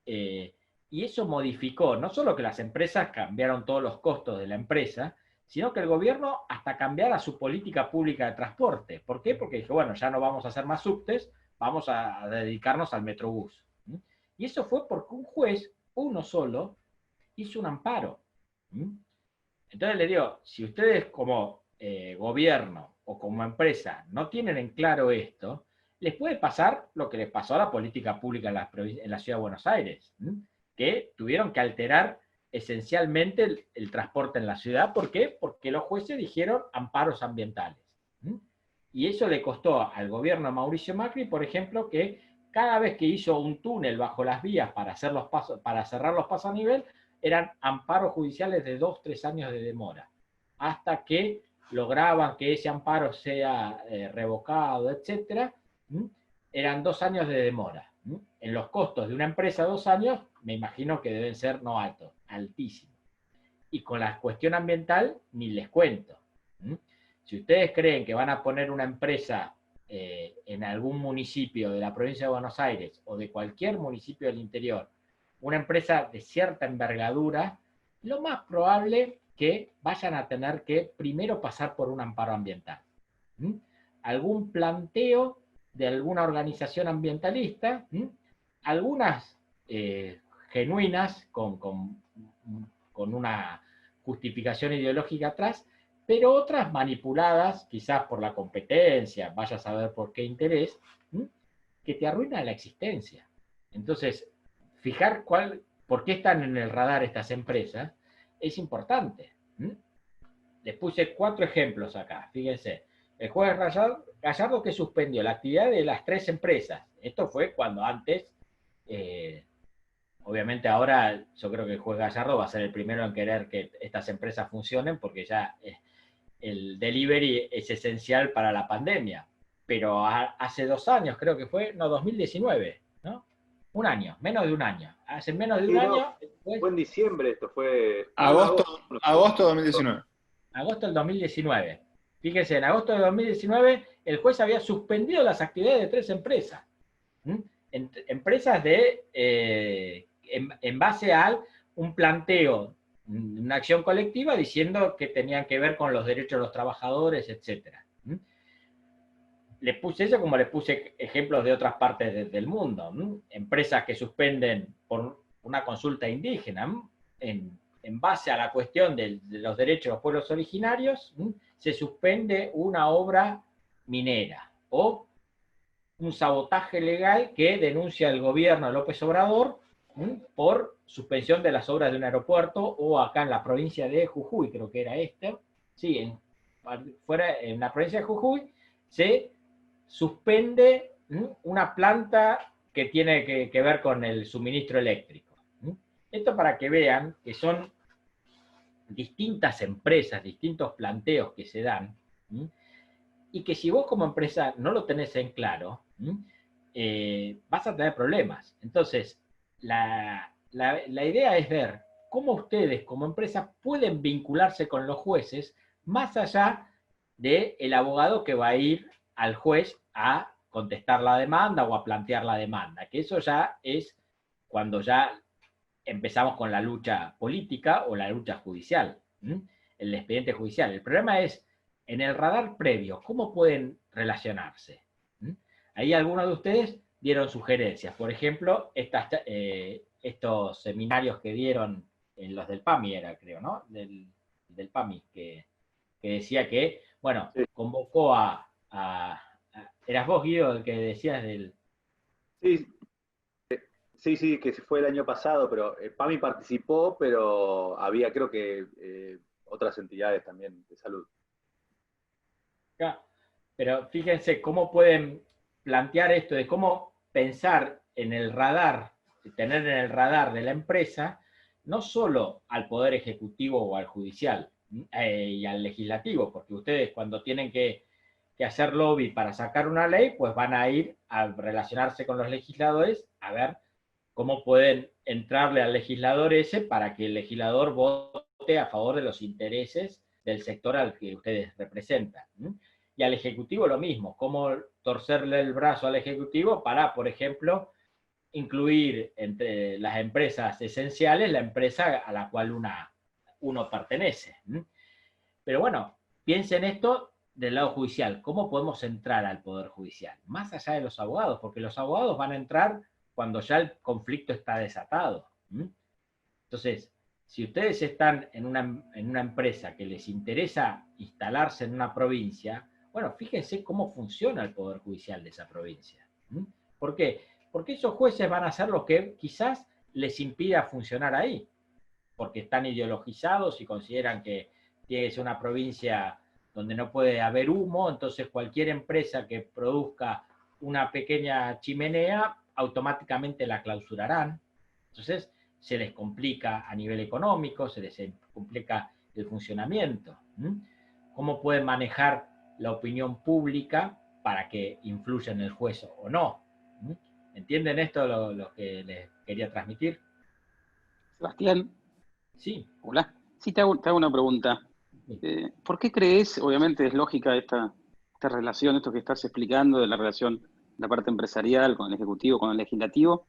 Y eso modificó, no solo que las empresas cambiaron todos los costos de la empresa, sino que el gobierno hasta cambiara su política pública de transporte. ¿Por qué? Porque dijo, bueno, ya no vamos a hacer más subtes, vamos a dedicarnos al Metrobús. Y eso fue porque un juez, uno solo, hizo un amparo. Entonces le digo, si ustedes como gobierno o como empresa no tienen en claro esto, les puede pasar lo que les pasó a la política pública en la ciudad de Buenos Aires, que tuvieron que alterar esencialmente el transporte en la ciudad. ¿Por qué? Porque los jueces dijeron amparos ambientales. Y eso le costó al gobierno de Mauricio Macri, por ejemplo, que cada vez que hizo un túnel bajo las vías para cerrar los pasos a nivel, eran amparos judiciales de 2-3 años de demora, hasta que lograban que ese amparo sea revocado, etc., eran 2 años de demora. En los costos de una empresa 2 años, me imagino que deben ser no altos, altísimos. Y con la cuestión ambiental, ni les cuento. Si ustedes creen que van a poner una empresa en algún municipio de la provincia de Buenos Aires o de cualquier municipio del interior, una empresa de cierta envergadura, lo más probable que vayan a tener que primero pasar por un amparo ambiental. Algún planteo de alguna organización ambientalista, algunas genuinas, con una justificación ideológica atrás, pero otras manipuladas, quizás por la competencia, vaya a saber por qué interés, que te arruinan la existencia. Entonces, fijar por qué están en el radar estas empresas es importante. Les puse 4 ejemplos acá, fíjense. El juez Gallardo que suspendió la actividad de las 3 empresas. Esto fue cuando antes, obviamente ahora yo creo que el juez Gallardo va a ser el primero en querer que estas empresas funcionen porque ya el delivery es esencial para la pandemia. Pero hace 2 años, creo que fue, no, 2019, ¿no? Un año, menos de un año. Hace menos de un año... Fue en diciembre esto, fue... Agosto de 2019. Agosto del 2019. Fíjense, en agosto de 2019 el juez había suspendido las actividades de 3 empresas. Empresas en base a un planteo, una acción colectiva diciendo que tenían que ver con los derechos de los trabajadores, etc. Le puse eso como le puse ejemplos de otras partes del mundo. Empresas que suspenden por una consulta indígena, en base a la cuestión de los derechos de los pueblos originarios, se suspende una obra minera, o un sabotaje legal que denuncia el gobierno de López Obrador por suspensión de las obras de un aeropuerto, o acá en la provincia de Jujuy, creo que era sí, en la provincia de Jujuy, se suspende una planta que tiene que ver con el suministro eléctrico. Esto para que vean que son distintas empresas, distintos planteos que se dan, y que si vos como empresa no lo tenés en claro, vas a tener problemas. Entonces, la idea es ver cómo ustedes como empresa pueden vincularse con los jueces más allá del abogado que va a ir al juez a contestar la demanda o a plantear la demanda, que eso ya es cuando ya empezamos con la lucha política o la lucha judicial, el expediente judicial. El problema es, en el radar previo, ¿cómo pueden relacionarse? Ahí algunos de ustedes dieron sugerencias. Por ejemplo, estos seminarios que dieron en los del PAMI, era creo, ¿no? Del PAMI, que decía que, bueno, convocó ¿eras vos, Guido, el que decías del...? Sí, que fue el año pasado, pero PAMI participó, pero había creo que otras entidades también de salud. Pero fíjense cómo pueden plantear esto, de cómo pensar en el radar, tener en el radar de la empresa, no solo al Poder Ejecutivo o al Judicial y al Legislativo, porque ustedes cuando tienen que hacer lobby para sacar una ley, pues van a ir a relacionarse con los legisladores a ver cómo pueden entrarle al legislador ese para que el legislador vote a favor de los intereses del sector al que ustedes representan. Y al Ejecutivo lo mismo, cómo torcerle el brazo al Ejecutivo para, por ejemplo, incluir entre las empresas esenciales la empresa a la cual uno pertenece. Pero bueno, piensen esto del lado judicial, ¿cómo podemos entrar al Poder Judicial? Más allá de los abogados, porque los abogados van a entrar cuando ya el conflicto está desatado. Entonces, si ustedes están en una empresa que les interesa instalarse en una provincia, bueno, fíjense cómo funciona el Poder Judicial de esa provincia. ¿Por qué? Porque esos jueces van a ser los que quizás les impida funcionar ahí, porque están ideologizados y consideran que tiene que ser una provincia donde no puede haber humo, entonces cualquier empresa que produzca una pequeña chimenea, automáticamente la clausurarán. Entonces se les complica a nivel económico, se les complica el funcionamiento. cómo pueden manejar la opinión pública para que influya en el juez o no. ¿Entienden esto lo que les quería transmitir? Sebastián. Sí. Hola. Sí, te hago una pregunta. ¿Por qué crees, obviamente es lógica esta relación, esto que estás explicando de la relación de la parte empresarial con el ejecutivo, con el legislativo?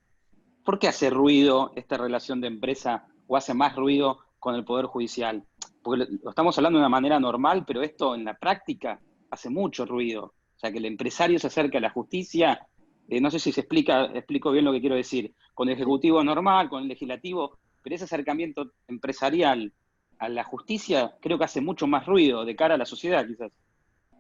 ¿Por qué hace ruido esta relación de empresa o hace más ruido con el Poder Judicial? Porque lo estamos hablando de una manera normal, pero esto en la práctica hace mucho ruido. O sea, que el empresario se acerca a la justicia, no sé si explico bien lo que quiero decir, con el ejecutivo normal, con el legislativo, pero ese acercamiento empresarial a la justicia creo que hace mucho más ruido de cara a la sociedad, quizás.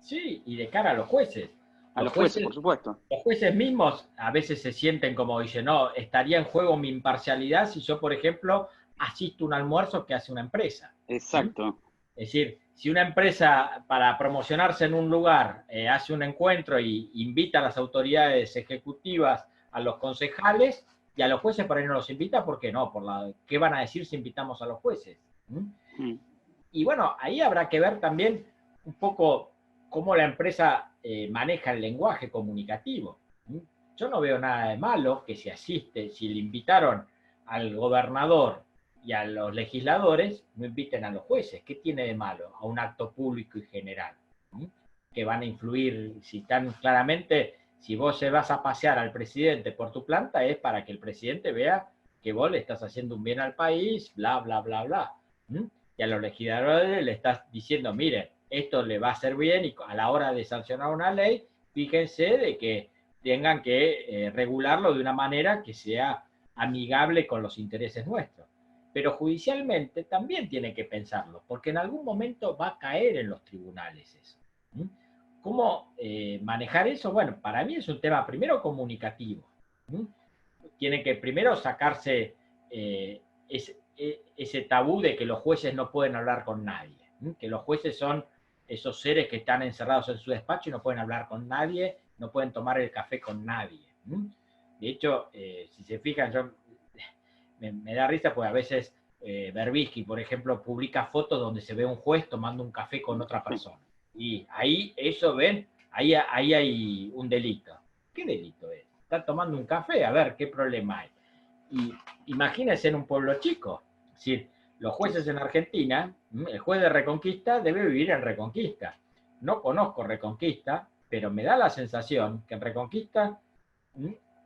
Sí, y de cara a los jueces. A los jueces, por supuesto. Los jueces mismos a veces se sienten como dicen, no, estaría en juego mi imparcialidad si yo, por ejemplo, asisto a un almuerzo que hace una empresa. Exacto. Es decir, si una empresa para promocionarse en un lugar hace un encuentro y invita a las autoridades ejecutivas, a los concejales, y a los jueces por ahí no los invita, ¿por qué no? ¿Qué van a decir si invitamos a los jueces? Y bueno, ahí habrá que ver también un poco cómo la empresa maneja el lenguaje comunicativo. Yo no veo nada de malo que si le invitaron al gobernador y a los legisladores, no inviten a los jueces. ¿Qué tiene de malo a un acto público y general? Que van a influir, si están claramente, si vos se vas a pasear al presidente por tu planta, es para que el presidente vea que vos le estás haciendo un bien al país, bla, bla, bla, bla. Y a los legisladores le estás diciendo, miren, esto le va a hacer bien, y a la hora de sancionar una ley, fíjense de que tengan que regularlo de una manera que sea amigable con los intereses nuestros. Pero judicialmente también tiene que pensarlo, porque en algún momento va a caer en los tribunales eso. ¿Cómo manejar eso? Bueno, para mí es un tema primero comunicativo. Tiene que primero sacarse ese tabú de que los jueces no pueden hablar con nadie, que los jueces son esos seres que están encerrados en su despacho y no pueden hablar con nadie, no pueden tomar el café con nadie. De hecho, si se fijan, me da risa porque a veces Berbisky, por ejemplo, publica fotos donde se ve un juez tomando un café con otra persona. Y ahí, eso ven, ahí hay un delito. ¿Qué delito es? Están tomando un café, a ver, ¿qué problema hay? Y imagínense en un pueblo chico. Es decir, los jueces en Argentina, el juez de Reconquista debe vivir en Reconquista. No conozco Reconquista, pero me da la sensación que en Reconquista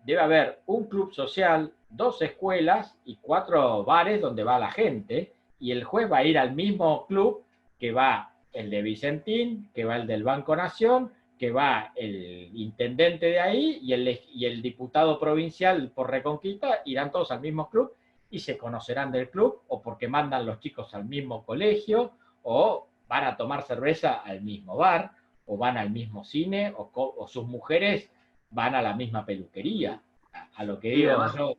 debe haber un club social, 2 escuelas y 4 bares donde va la gente, y el juez va a ir al mismo club que va el de Vicentín, que va el del Banco Nación, que va el intendente de ahí y el diputado provincial por Reconquista, irán todos al mismo club y se conocerán del club, o porque mandan los chicos al mismo colegio, o van a tomar cerveza al mismo bar, o van al mismo cine, o sus mujeres van a la misma peluquería. A lo que digo yo.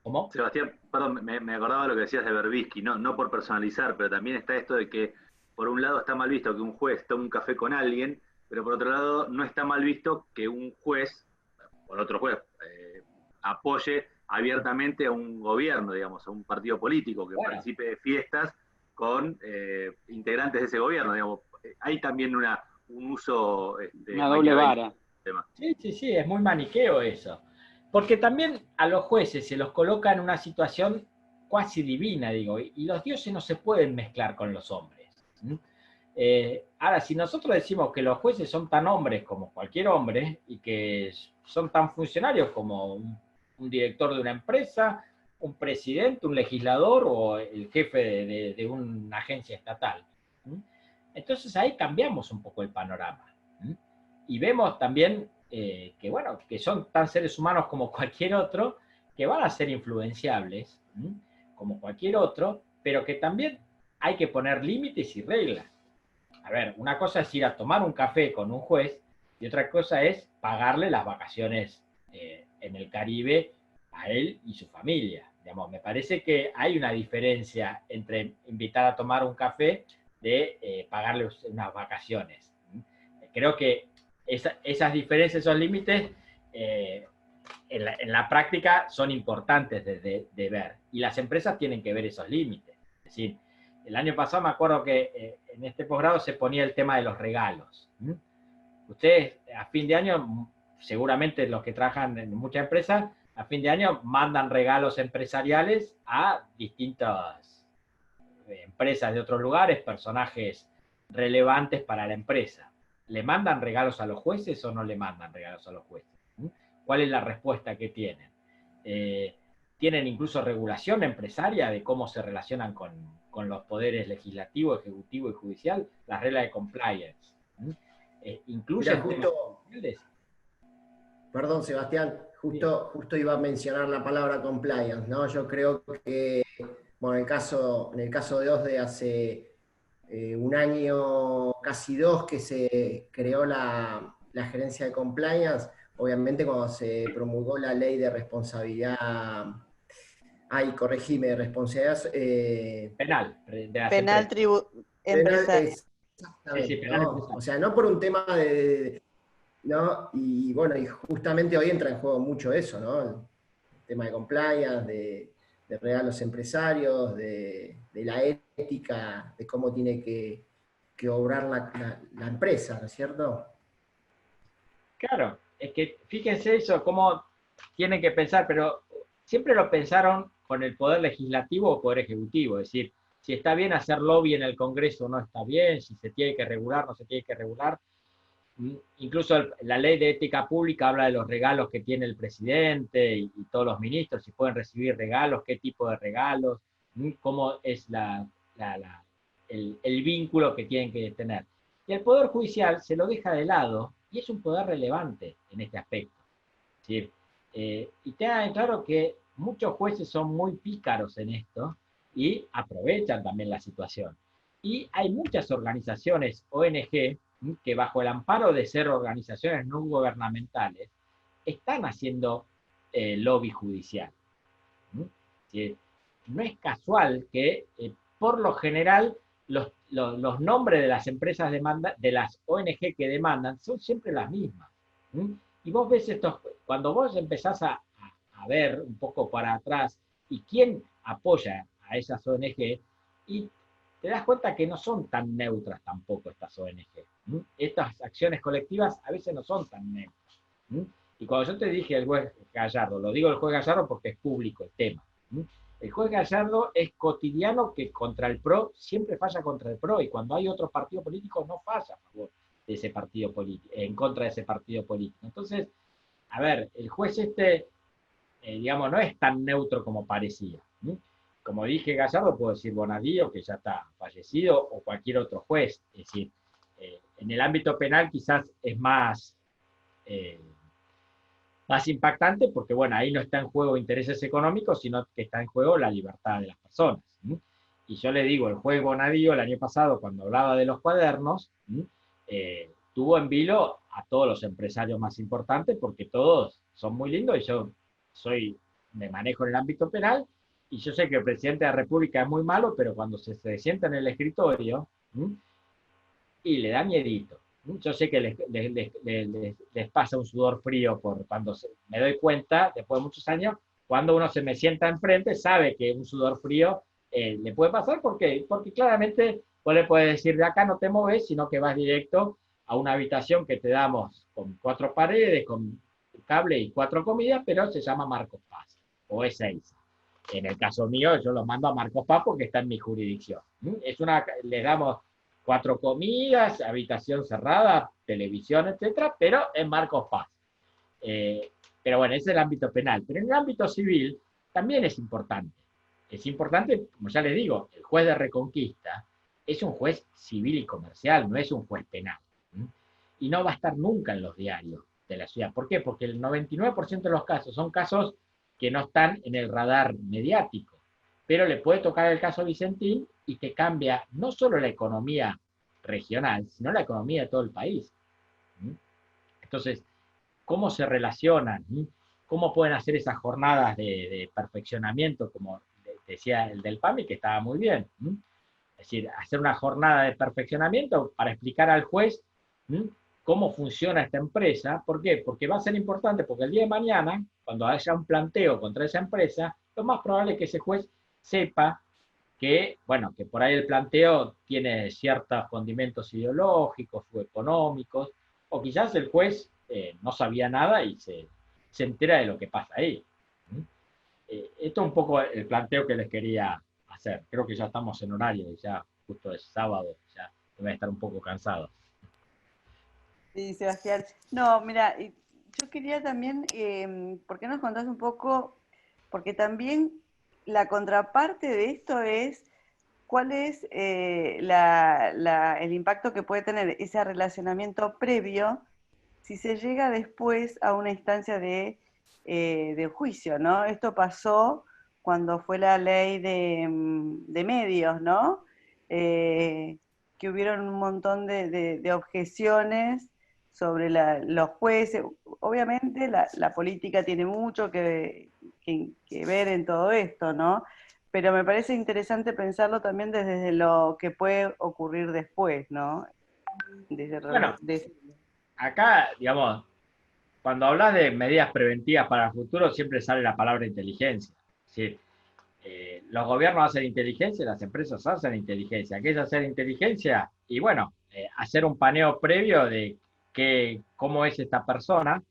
¿Cómo? Sebastián, perdón, me acordaba de lo que decías de Berbisky, no por personalizar, pero también está esto de que, por un lado, está mal visto que un juez tome un café con alguien, pero por otro lado, no está mal visto que un juez, por otro juez, apoye abiertamente a un gobierno, digamos, a un partido político que participe de fiestas con integrantes de ese gobierno, digamos. Hay también un uso... una doble vara. Sí, es muy maniqueo eso. Porque también a los jueces se los coloca en una situación cuasi divina, digo, y los dioses no se pueden mezclar con los hombres. Ahora, si nosotros decimos que los jueces son tan hombres como cualquier hombre, y que son tan funcionarios como un director de una empresa, un presidente, un legislador o el jefe de una agencia estatal, entonces ahí cambiamos un poco el panorama. Y vemos también que son tan seres humanos como cualquier otro, que van a ser influenciables, como cualquier otro, pero que también hay que poner límites y reglas. A ver, una cosa es ir a tomar un café con un juez, y otra cosa es pagarle las vacaciones en el Caribe a él y su familia. Digamos, me parece que hay una diferencia entre invitar a tomar un café de pagarle unas vacaciones. Creo que esas diferencias, esos límites, en la práctica son importantes de ver. Y las empresas tienen que ver esos límites. Es decir, El año pasado me acuerdo que en este posgrado se ponía el tema de los regalos. Ustedes a fin de año, seguramente los que trabajan en muchas empresas, a fin de año mandan regalos empresariales a distintas empresas de otros lugares, personajes relevantes para la empresa. ¿Le mandan regalos a los jueces o no le mandan regalos a los jueces? ¿Cuál es la respuesta que tienen? ¿Tienen incluso regulación empresaria de cómo se relacionan con los poderes legislativo, ejecutivo y judicial? Las reglas de compliance. ¿Incluye justo, perdón, Sebastián, justo iba a mencionar la palabra compliance, ¿no? Yo creo que, bueno, en el caso de OSDE hace un año, casi dos, que se creó la gerencia de compliance. Obviamente cuando se promulgó la ley de responsabilidad, corregime, responsabilidad penal, penal empresarial. Exactamente, sí, ¿no? O sea, no por un tema ¿no? Y bueno, y justamente hoy entra en juego mucho eso, ¿no? El tema de compliance, de regalos empresarios, de la ética, de cómo tiene que obrar la empresa, ¿no es cierto? Claro, es que fíjense eso, cómo tienen que pensar, pero siempre lo pensaron con el poder legislativo o poder ejecutivo, es decir, si está bien hacer lobby en el Congreso o no está bien, si se tiene que regular, no se tiene que regular. Incluso la ley de ética pública habla de los regalos que tiene el presidente y todos los ministros, si pueden recibir regalos, qué tipo de regalos, cómo es el vínculo que tienen que tener. Y el Poder Judicial se lo deja de lado y es un poder relevante en este aspecto. ¿Sí? Y tengan claro que muchos jueces son muy pícaros en esto y aprovechan también la situación. Y hay muchas organizaciones, ONG, que bajo el amparo de ser organizaciones no gubernamentales, están haciendo lobby judicial. ¿Sí? No es casual que, por lo general, los nombres de las empresas de las ONG que demandan son siempre las mismas. Y vos ves cuando vos empezás a ver un poco para atrás y quién apoya a esas ONG, y te das cuenta que no son tan neutras tampoco estas ONG. Estas acciones colectivas a veces no son tan neutras. Y cuando yo te dije el juez Gallardo, lo digo el juez Gallardo porque es público el tema. El juez Gallardo es cotidiano que contra el PRO siempre falla contra el PRO, y cuando hay otro partido político no falla a favor de ese partido político, en contra de ese partido político. Entonces, a ver, el juez digamos, no es tan neutro como parecía. Como dije Gallardo, puedo decir Bonadío, que ya está fallecido, o cualquier otro juez. Es decir, en el ámbito penal quizás es más impactante porque, bueno, ahí no está en juego intereses económicos, sino que está en juego la libertad de las personas. Y yo le digo, el juez Bonadío el año pasado, cuando hablaba de los cuadernos, tuvo en vilo a todos los empresarios más importantes, porque todos son muy lindos, y yo me manejo en el ámbito penal, y yo sé que el presidente de la República es muy malo, pero cuando se sienta en el escritorio, y le da miedito. Yo sé que les pasa un sudor frío cuando me doy cuenta, después de muchos años, cuando uno se me sienta enfrente, sabe que un sudor frío le puede pasar. ¿Por qué? Porque claramente vos le puedes decir, de acá no te moves, sino que vas directo a una habitación que te damos con 4 paredes, con cable y 4 comidas, pero se llama Marcos Paz, o Ezeiza. En el caso mío, yo lo mando a Marcos Paz porque está en mi jurisdicción. Le damos 4 comidas, habitación cerrada, televisión, etcétera, pero en Marcos Paz. Pero bueno, ese es el ámbito penal. Pero en el ámbito civil también es importante. Es importante, como ya les digo, el juez de Reconquista es un juez civil y comercial, no es un juez penal. Y no va a estar nunca en los diarios de la ciudad. ¿Por qué? Porque el 99% de los casos son casos que no están en el radar mediático. Pero le puede tocar el caso Vicentín y que cambia no solo la economía regional, sino la economía de todo el país. Entonces, ¿cómo se relacionan? ¿Cómo pueden hacer esas jornadas de perfeccionamiento, como decía el del PAMI, que estaba muy bien? Es decir, hacer una jornada de perfeccionamiento para explicar al juez cómo funciona esta empresa. ¿Por qué? Porque va a ser importante, porque el día de mañana, cuando haya un planteo contra esa empresa, lo más probable es que ese juez sepa que, bueno, que por ahí el planteo tiene ciertos condimentos ideológicos o económicos, o quizás el juez no sabía nada y se entera de lo que pasa ahí. Esto es un poco el planteo que les quería hacer. Creo que ya estamos en horario, y ya justo es sábado, ya voy a estar un poco cansado. Sí, Sebastián. No, mira, yo quería también, ¿por qué nos contás un poco? Porque también la contraparte de esto es cuál es el impacto que puede tener ese relacionamiento previo si se llega después a una instancia de juicio, ¿no? Esto pasó cuando fue la ley de medios, ¿no? Que hubieron un montón de objeciones sobre los jueces. Obviamente la política tiene mucho que ver en todo esto, ¿no? Pero me parece interesante pensarlo también desde lo que puede ocurrir después, ¿no? Bueno, acá, digamos, cuando hablas de medidas preventivas para el futuro, siempre sale la palabra inteligencia. ¿Sí? Los gobiernos hacen inteligencia, las empresas hacen inteligencia. ¿Qué es hacer inteligencia? Y bueno, hacer un paneo previo de cómo es esta persona,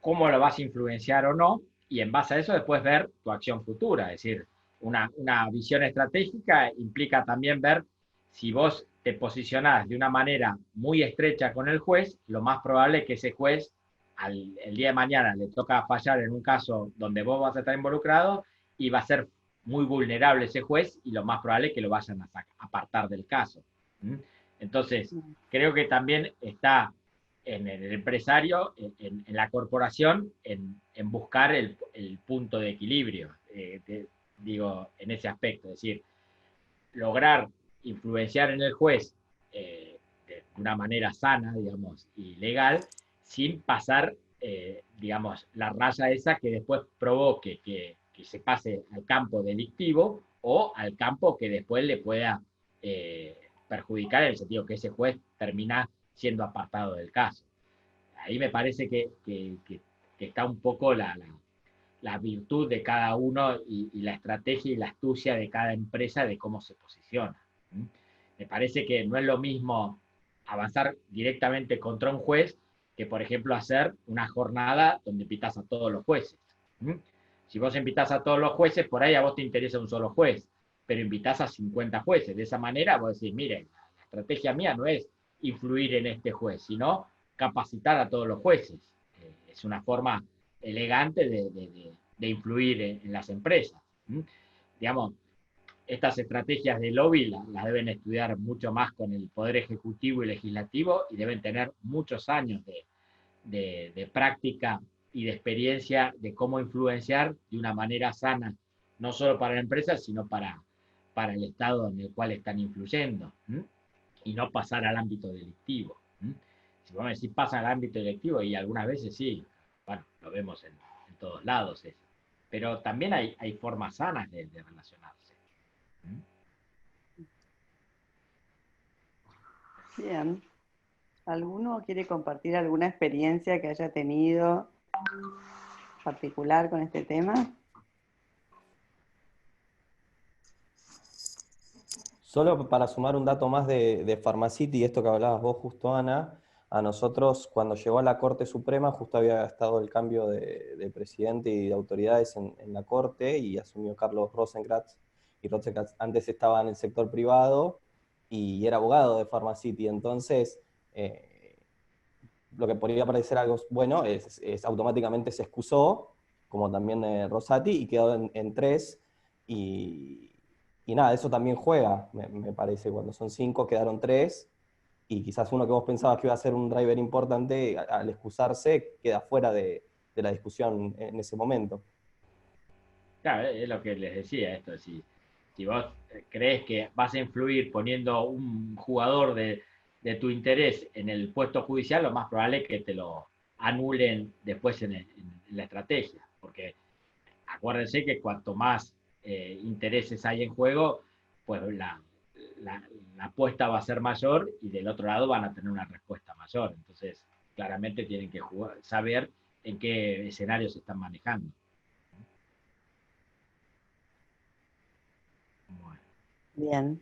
cómo lo vas a influenciar o no, y en base a eso después ver tu acción futura. Es decir, una visión estratégica implica también ver si vos te posicionás de una manera muy estrecha con el juez, lo más probable es que ese juez el día de mañana le toca fallar en un caso donde vos vas a estar involucrado y va a ser muy vulnerable ese juez y lo más probable es que lo vayan a apartar del caso. Entonces, creo que también está en el empresario, en la corporación, en buscar el punto de equilibrio, digo, en ese aspecto. Es decir, lograr influenciar en el juez de una manera sana, digamos, y legal, sin pasar, digamos, la raya esa que después provoque que se pase al campo delictivo o al campo que después le pueda perjudicar, en el sentido que ese juez termina siendo apartado del caso. Ahí me parece que está un poco la virtud de cada uno y la estrategia y la astucia de cada empresa de cómo se posiciona. Me parece que no es lo mismo avanzar directamente contra un juez que, por ejemplo, hacer una jornada donde invitas a todos los jueces. Si vos invitas a todos los jueces, por ahí a vos te interesa un solo juez, pero invitas a 50 jueces. De esa manera vos decís, miren, la estrategia mía no es influir en este juez, sino capacitar a todos los jueces. Es una forma elegante de influir en las empresas. Digamos, estas estrategias de lobby las deben estudiar mucho más con el Poder Ejecutivo y Legislativo y deben tener muchos años de práctica y de experiencia de cómo influenciar de una manera sana, no solo para la empresa, sino para el Estado en el cual están influyendo, y no pasar al ámbito delictivo. Si vos me decís pasa al ámbito delictivo, y algunas veces sí, bueno, lo vemos en todos lados eso. Pero también hay formas sanas de relacionarse. Bien. ¿Alguno quiere compartir alguna experiencia que haya tenido particular con este tema? Solo para sumar un dato más de Pharmacity, esto que hablabas vos justo, Ana, a nosotros cuando llegó a la Corte Suprema justo había estado el cambio de presidente y de autoridades en la Corte y asumió Carlos Rosenkrantz, y Rosenkrantz antes estaba en el sector privado y era abogado de Pharmacity, entonces lo que podría parecer algo bueno es automáticamente se excusó, como también Rosati, y quedó en 3, y nada, eso también juega, me parece, cuando son 5 quedaron 3, y quizás uno que vos pensabas que iba a ser un driver importante, al excusarse, queda fuera de la discusión en ese momento. Claro, es lo que les decía esto, si vos crees que vas a influir poniendo un jugador de tu interés en el puesto judicial, lo más probable es que te lo anulen después en la estrategia, porque acuérdense que cuanto más intereses hay en juego, pues la apuesta va a ser mayor y del otro lado van a tener una respuesta mayor. Entonces, claramente tienen que saber en qué escenarios se están manejando. Bien.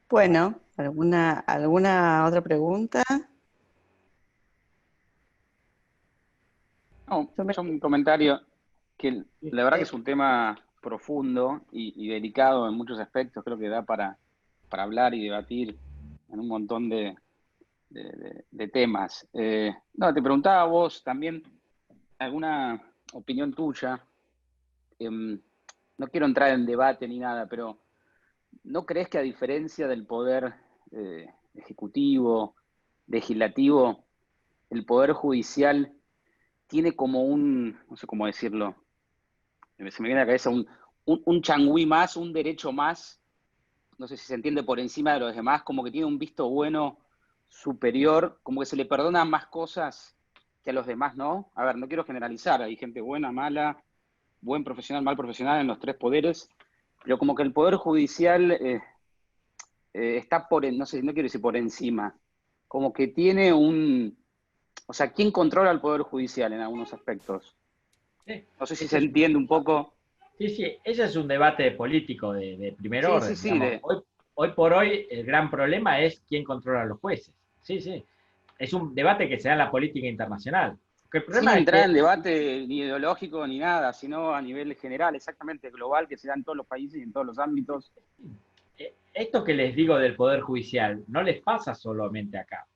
Bueno, ¿alguna otra pregunta? No, yo un comentario que la verdad que es un tema profundo y delicado en muchos aspectos, creo que da para hablar y debatir en un montón de temas. No, te preguntaba a vos también alguna opinión tuya. No quiero entrar en debate ni nada, pero ¿no crees que a diferencia del poder ejecutivo, legislativo, el poder judicial tiene como no sé cómo decirlo, se me viene a la cabeza un changüí más, un derecho más, no sé si se entiende, por encima de los demás, como que tiene un visto bueno superior, como que se le perdonan más cosas que a los demás, ¿no? A ver, no quiero generalizar, hay gente buena, mala, buen profesional, mal profesional en los tres poderes, pero como que el poder judicial está no sé, no quiero decir por encima, como que tiene o sea, ¿quién controla el poder judicial en algunos aspectos? Sí. No sé si se entiende un poco. Sí, ese es un debate político de primer orden. Sí. Hoy por hoy el gran problema es quién controla a los jueces. Sí. Es un debate que se da en la política internacional. El problema Sin es entrar que, en debate ni ideológico ni nada, sino a nivel general, exactamente global, que se da en todos los países y en todos los ámbitos. esto que les digo del Poder Judicial no les pasa solamente acá,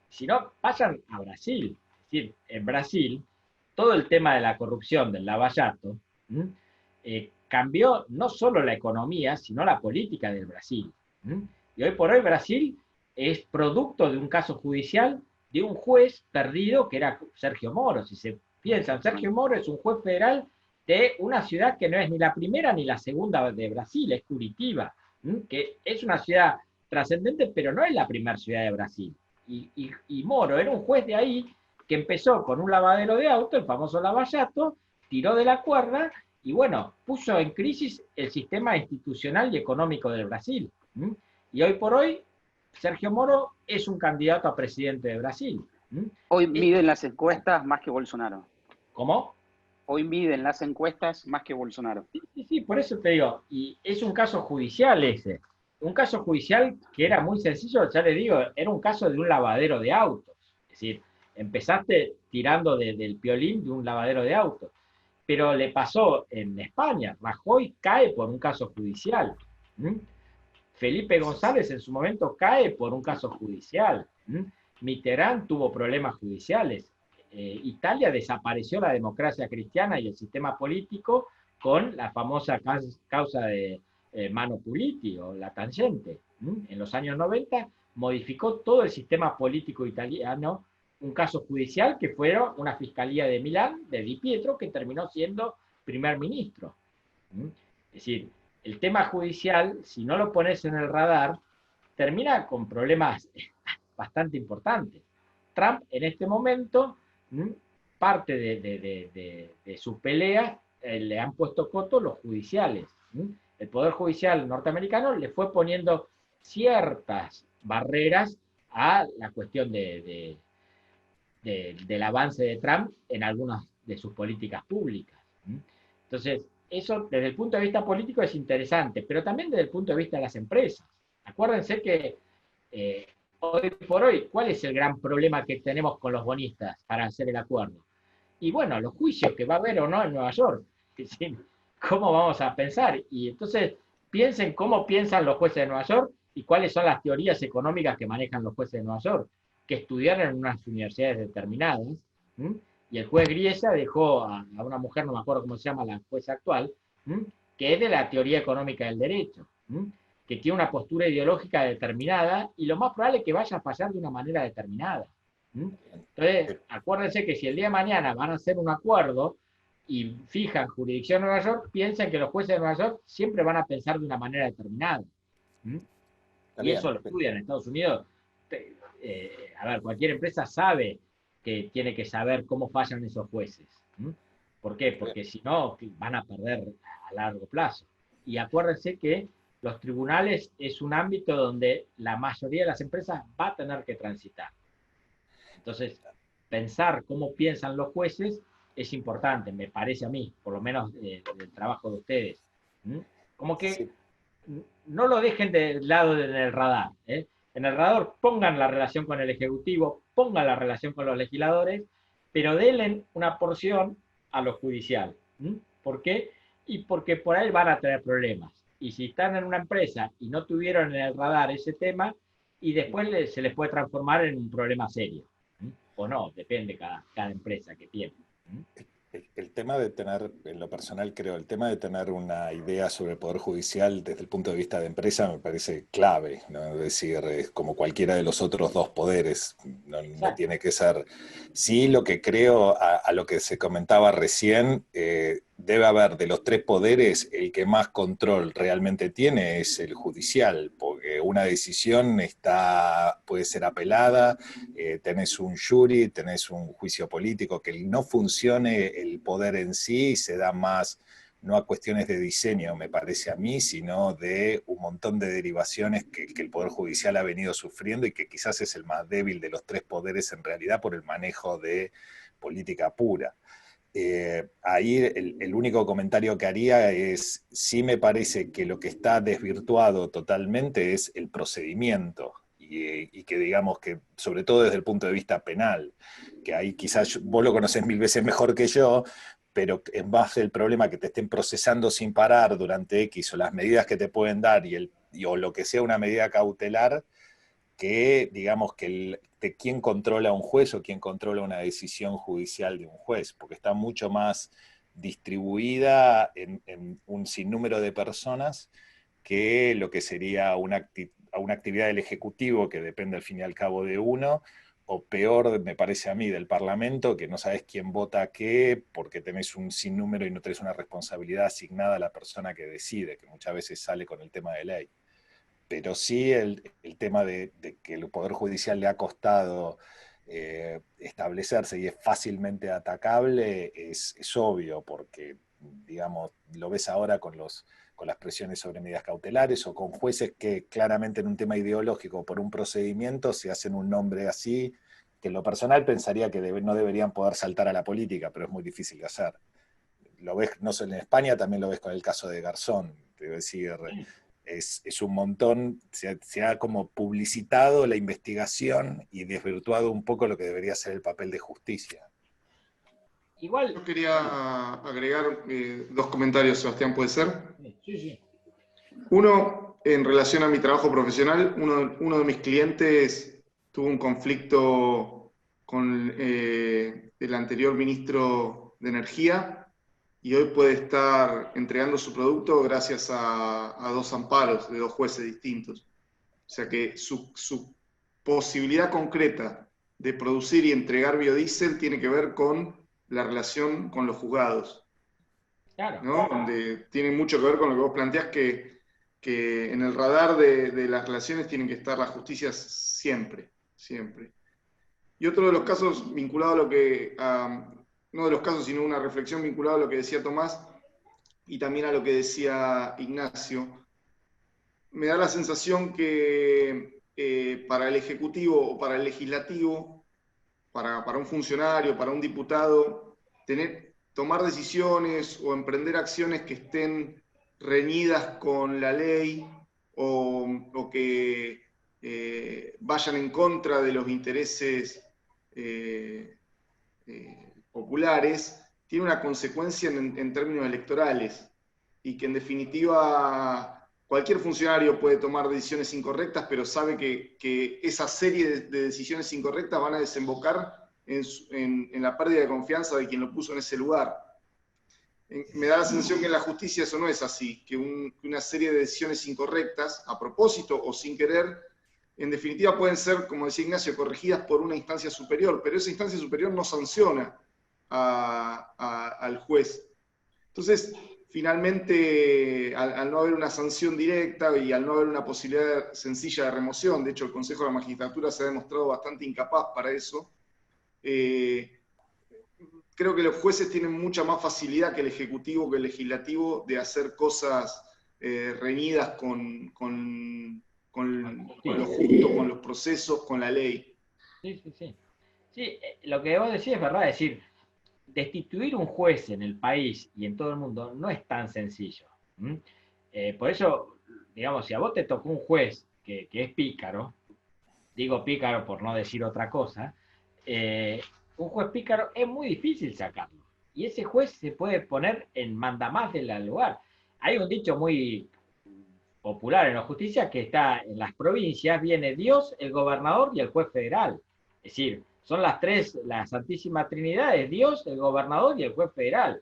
sino pasan a Brasil. Es decir, en Brasil, todo el tema de la corrupción, del lavallato, cambió no solo la economía, sino la política del Brasil. Y hoy por hoy Brasil es producto de un caso judicial de un juez perdido que era Sergio Moro. Si se piensan, Sergio Moro es un juez federal de una ciudad que no es ni la primera ni la segunda de Brasil, es Curitiba, que es una ciudad trascendente, pero no es la primera ciudad de Brasil. Y Moro era un juez de ahí que empezó con un lavadero de auto, el famoso lavallato, tiró de la cuerda y bueno, puso en crisis el sistema institucional y económico del Brasil. Y hoy por hoy, Sergio Moro es un candidato a presidente de Brasil. Hoy miden las encuestas más que Bolsonaro. ¿Cómo? Hoy miden las encuestas más que Bolsonaro. Sí, por eso te digo, y es un caso judicial ese. Un caso judicial que era muy sencillo, ya le digo, era un caso de un lavadero de autos. Es decir, empezaste tirando del piolín de un lavadero de autos. Pero le pasó en España. Rajoy cae por un caso judicial. Felipe González en su momento cae por un caso judicial. Mitterrand tuvo problemas judiciales. Italia desapareció la democracia cristiana y el sistema político con la famosa causa de Mano Puliti o la Tangente. En los años 90 modificó todo el sistema político italiano, un caso judicial que fue una fiscalía de Milán, de Di Pietro, que terminó siendo primer ministro. Es decir, el tema judicial, si no lo pones en el radar, termina con problemas bastante importantes. Trump en este momento, parte de sus peleas le han puesto coto los judiciales. El Poder Judicial norteamericano le fue poniendo ciertas barreras a la cuestión del avance de Trump en algunas de sus políticas públicas. Entonces, eso desde el punto de vista político es interesante, pero también desde el punto de vista de las empresas. Acuérdense que hoy por hoy, ¿cuál es el gran problema que tenemos con los bonistas para hacer el acuerdo? Y bueno, los juicios que va a haber o no en Nueva York. ¿Cómo vamos a pensar? Y entonces piensen cómo piensan los jueces de Nueva York y cuáles son las teorías económicas que manejan los jueces de Nueva York, que estudiaron en unas universidades determinadas. Y el juez Griesa dejó a una mujer, no me acuerdo cómo se llama la jueza actual, que es de la teoría económica del derecho, que tiene una postura ideológica determinada y lo más probable es que vaya a fallar de una manera determinada. Entonces, acuérdense que si el día de mañana van a hacer un acuerdo y fijan jurisdicción en Nueva York, piensen que los jueces de Nueva York siempre van a pensar de una manera determinada. Y eso lo estudian en Estados Unidos. A ver, cualquier empresa sabe que tiene que saber cómo fallan esos jueces. ¿Por qué? Porque si no, van a perder a largo plazo. Y acuérdense que los tribunales es un ámbito donde la mayoría de las empresas va a tener que transitar. Entonces, pensar cómo piensan los jueces es importante, me parece a mí, por lo menos del trabajo de ustedes. Como que no lo dejen de lado en el radar. En el radar pongan la relación con el Ejecutivo, pongan la relación con los legisladores, pero denle una porción a lo judicial. ¿Por qué? Y porque por ahí van a tener problemas. Y si están en una empresa y no tuvieron en el radar ese tema, y después se les puede transformar en un problema serio. O no, depende cada empresa que tiene. El tema de tener, en lo personal creo, el tema de tener una idea sobre el Poder Judicial desde el punto de vista de empresa me parece clave, ¿no? Es decir, es como cualquiera de los otros dos poderes, no tiene que ser. Sí, lo que creo, a lo que se comentaba recién, debe haber de los tres poderes, el que más control realmente tiene es el judicial, porque una decisión puede ser apelada, tenés un jury, tenés un juicio político, que no funcione el poder en sí se da más, no a cuestiones de diseño, me parece a mí, sino de un montón de derivaciones que el Poder Judicial ha venido sufriendo y que quizás es el más débil de los tres poderes en realidad por el manejo de política pura. Ahí el único comentario que haría es, sí me parece que lo que está desvirtuado totalmente es el procedimiento. Y que digamos que, sobre todo desde el punto de vista penal, que ahí quizás vos lo conocés 1000 veces mejor que yo, pero es más el problema que te estén procesando sin parar durante X o las medidas que te pueden dar o lo que sea una medida cautelar, que digamos que de quién controla un juez o quién controla una decisión judicial de un juez, porque está mucho más distribuida en un sinnúmero de personas que lo que sería una actividad del Ejecutivo que depende al fin y al cabo de uno, o peor, me parece a mí, del Parlamento, que no sabes quién vota qué, porque tenés un sinnúmero y no tenés una responsabilidad asignada a la persona que decide, que muchas veces sale con el tema de ley. Pero sí el tema de que el Poder Judicial le ha costado establecerse y es fácilmente atacable es obvio, porque, digamos, lo ves ahora con las presiones sobre medidas cautelares o con jueces que claramente en un tema ideológico por un procedimiento se hacen un nombre así, que en lo personal pensaría que no deberían poder saltar a la política, pero es muy difícil de hacer. Lo ves no solo en España, también lo ves con el caso de Garzón, es decir, es un montón, se ha como publicitado la investigación y desvirtuado un poco lo que debería ser el papel de justicia. Igual. Yo quería agregar 2 comentarios, Sebastián, ¿puede ser? Sí. Uno, en relación a mi trabajo profesional, uno de mis clientes tuvo un conflicto con el anterior ministro de Energía y hoy puede estar entregando su producto gracias a 2 amparos de 2 jueces distintos. O sea que su posibilidad concreta de producir y entregar biodiesel tiene que ver con la relación con los juzgados, claro, ¿no? Donde tiene mucho que ver con lo que vos planteás, que en el radar de las relaciones tienen que estar las justicias siempre. Y otro de los casos vinculado a lo que, no de los casos, sino una reflexión vinculada a lo que decía Tomás y también a lo que decía Ignacio, me da la sensación que para el Ejecutivo o para el Legislativo, para un funcionario, para un diputado, tomar decisiones o emprender acciones que estén reñidas con la ley o que vayan en contra de los intereses populares, tiene una consecuencia en términos electorales y que en definitiva cualquier funcionario puede tomar decisiones incorrectas, pero sabe que esa serie de decisiones incorrectas van a desembocar en la pérdida de confianza de quien lo puso en ese lugar. Me da la sensación que en la justicia eso no es así, que una serie de decisiones incorrectas, a propósito o sin querer, en definitiva pueden ser, como decía Ignacio, corregidas por una instancia superior, pero esa instancia superior no sanciona al juez. Entonces, finalmente, al no haber una sanción directa y al no haber una posibilidad sencilla de remoción, de hecho el Consejo de la Magistratura se ha demostrado bastante incapaz para eso, creo que los jueces tienen mucha más facilidad que el Ejecutivo, que el Legislativo, de hacer cosas reñidas con lo justo, con los procesos, con la ley. Sí, lo que vos decís es verdad, es decir, destituir un juez en el país y en todo el mundo no es tan sencillo. Por eso, digamos, si a vos te tocó un juez que es pícaro, digo pícaro por no decir otra cosa, un juez pícaro es muy difícil sacarlo. Y ese juez se puede poner en mandamás del lugar. Hay un dicho muy popular en la justicia que está en las provincias, viene Dios, el gobernador y el juez federal. Es decir, son las tres, la Santísima Trinidad es Dios, el gobernador y el juez federal.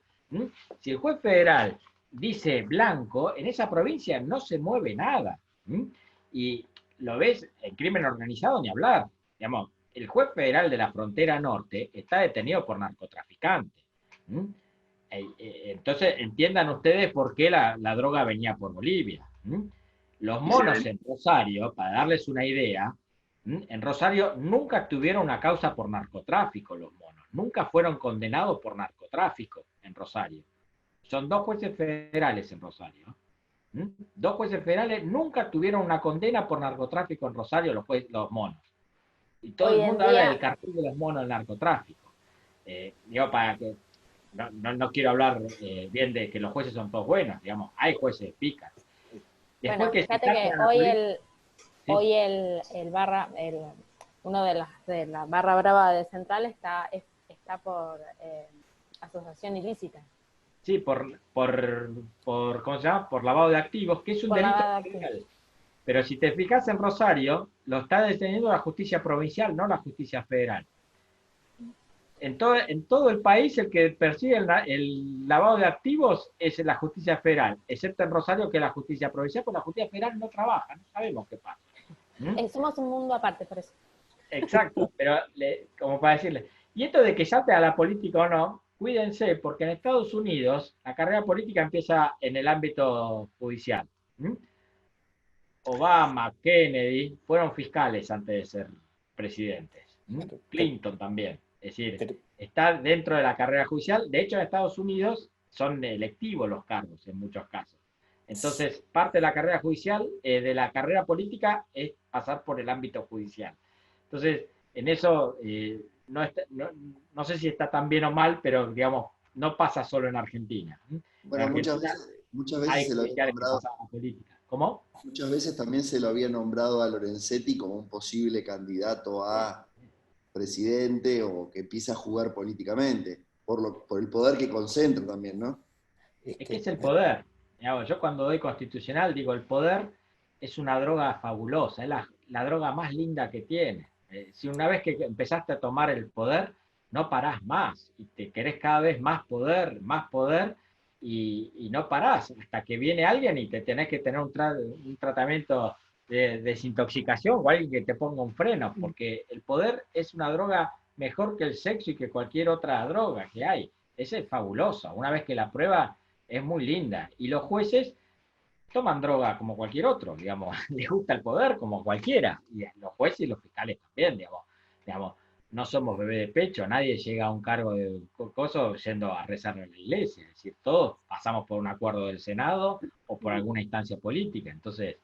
Si el juez federal dice blanco, en esa provincia no se mueve nada. Y lo ves en crimen organizado ni hablar. Digamos, el juez federal de la frontera norte está detenido por narcotraficante. Entonces, entiendan ustedes por qué la droga venía por Bolivia. Los monos en Rosario, para darles una idea, en Rosario nunca tuvieron una causa por narcotráfico los monos. Nunca fueron condenados por narcotráfico en Rosario. Son 2 jueces federales en Rosario. 2 jueces federales nunca tuvieron una condena por narcotráfico en Rosario, los monos. Y todo el mundo habla del cartel de los monos del narcotráfico. Digo, para que no quiero hablar bien de que los jueces son todos buenos, digamos, hay jueces pícaros. Bueno, fíjate que hoy uno de la barra brava de Central está por asociación ilícita. Sí, por ¿cómo se llama? Por lavado de activos, que es un delito federal. Pero si te fijas en Rosario, lo está deteniendo la justicia provincial, no la justicia federal. En todo el país el que persigue el lavado de activos es la justicia federal, excepto en Rosario, que es la justicia provincial, porque la justicia federal no trabaja, no sabemos qué pasa. Somos un mundo aparte, por eso. Exacto, pero como para decirle, y esto de que salte a la política o no, cuídense, porque en Estados Unidos la carrera política empieza en el ámbito judicial. Obama, Kennedy fueron fiscales antes de ser presidentes. Clinton también. Es decir, está dentro de la carrera judicial. De hecho, en Estados Unidos son electivos los cargos en muchos casos. Entonces, parte de la carrera judicial, de la carrera política, es pasar por el ámbito judicial. Entonces, en eso, no sé si está tan bien o mal, pero digamos, no pasa solo en Argentina. Bueno, en muchas veces se lo había nombrado. ¿Cómo? Muchas veces también se lo había nombrado a Lorenzetti como un posible candidato a presidente o que empieza a jugar políticamente, por el poder que concentra también, ¿no? Es que es el poder. Yo cuando doy constitucional digo, el poder es una droga fabulosa, es la droga más linda que tiene. Si una vez que empezaste a tomar el poder, no parás más, y te querés cada vez más poder, y no parás, hasta que viene alguien y te tenés que tener un tratamiento de desintoxicación o alguien que te ponga un freno, porque el poder es una droga mejor que el sexo y que cualquier otra droga que hay. Esa es fabulosa. Una vez que la prueba es muy linda. Y los jueces toman droga como cualquier otro, digamos. Les gusta el poder como cualquiera. Y los jueces y los fiscales también, digamos. No somos bebé de pecho. Nadie llega a un cargo de coso yendo a rezar en la iglesia. Es decir, todos pasamos por un acuerdo del Senado o por alguna instancia política. Entonces,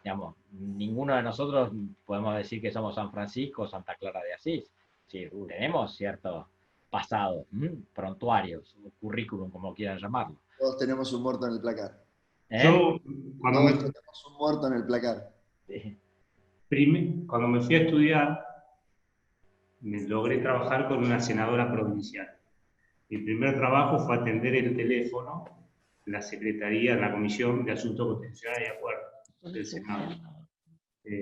digamos, ninguno de nosotros podemos decir que somos San Francisco o Santa Clara de Asís. Sí, tenemos cierto pasado, prontuarios, currículum, como quieran llamarlo. Todos tenemos un muerto en el placar. Yo, cuando tenemos un muerto en el placar. Sí. Cuando me fui a estudiar, me logré trabajar con una senadora provincial. Mi primer trabajo fue atender el teléfono en la Secretaría, en la Comisión de Asuntos Constitucionales y Acuerdos del Senado.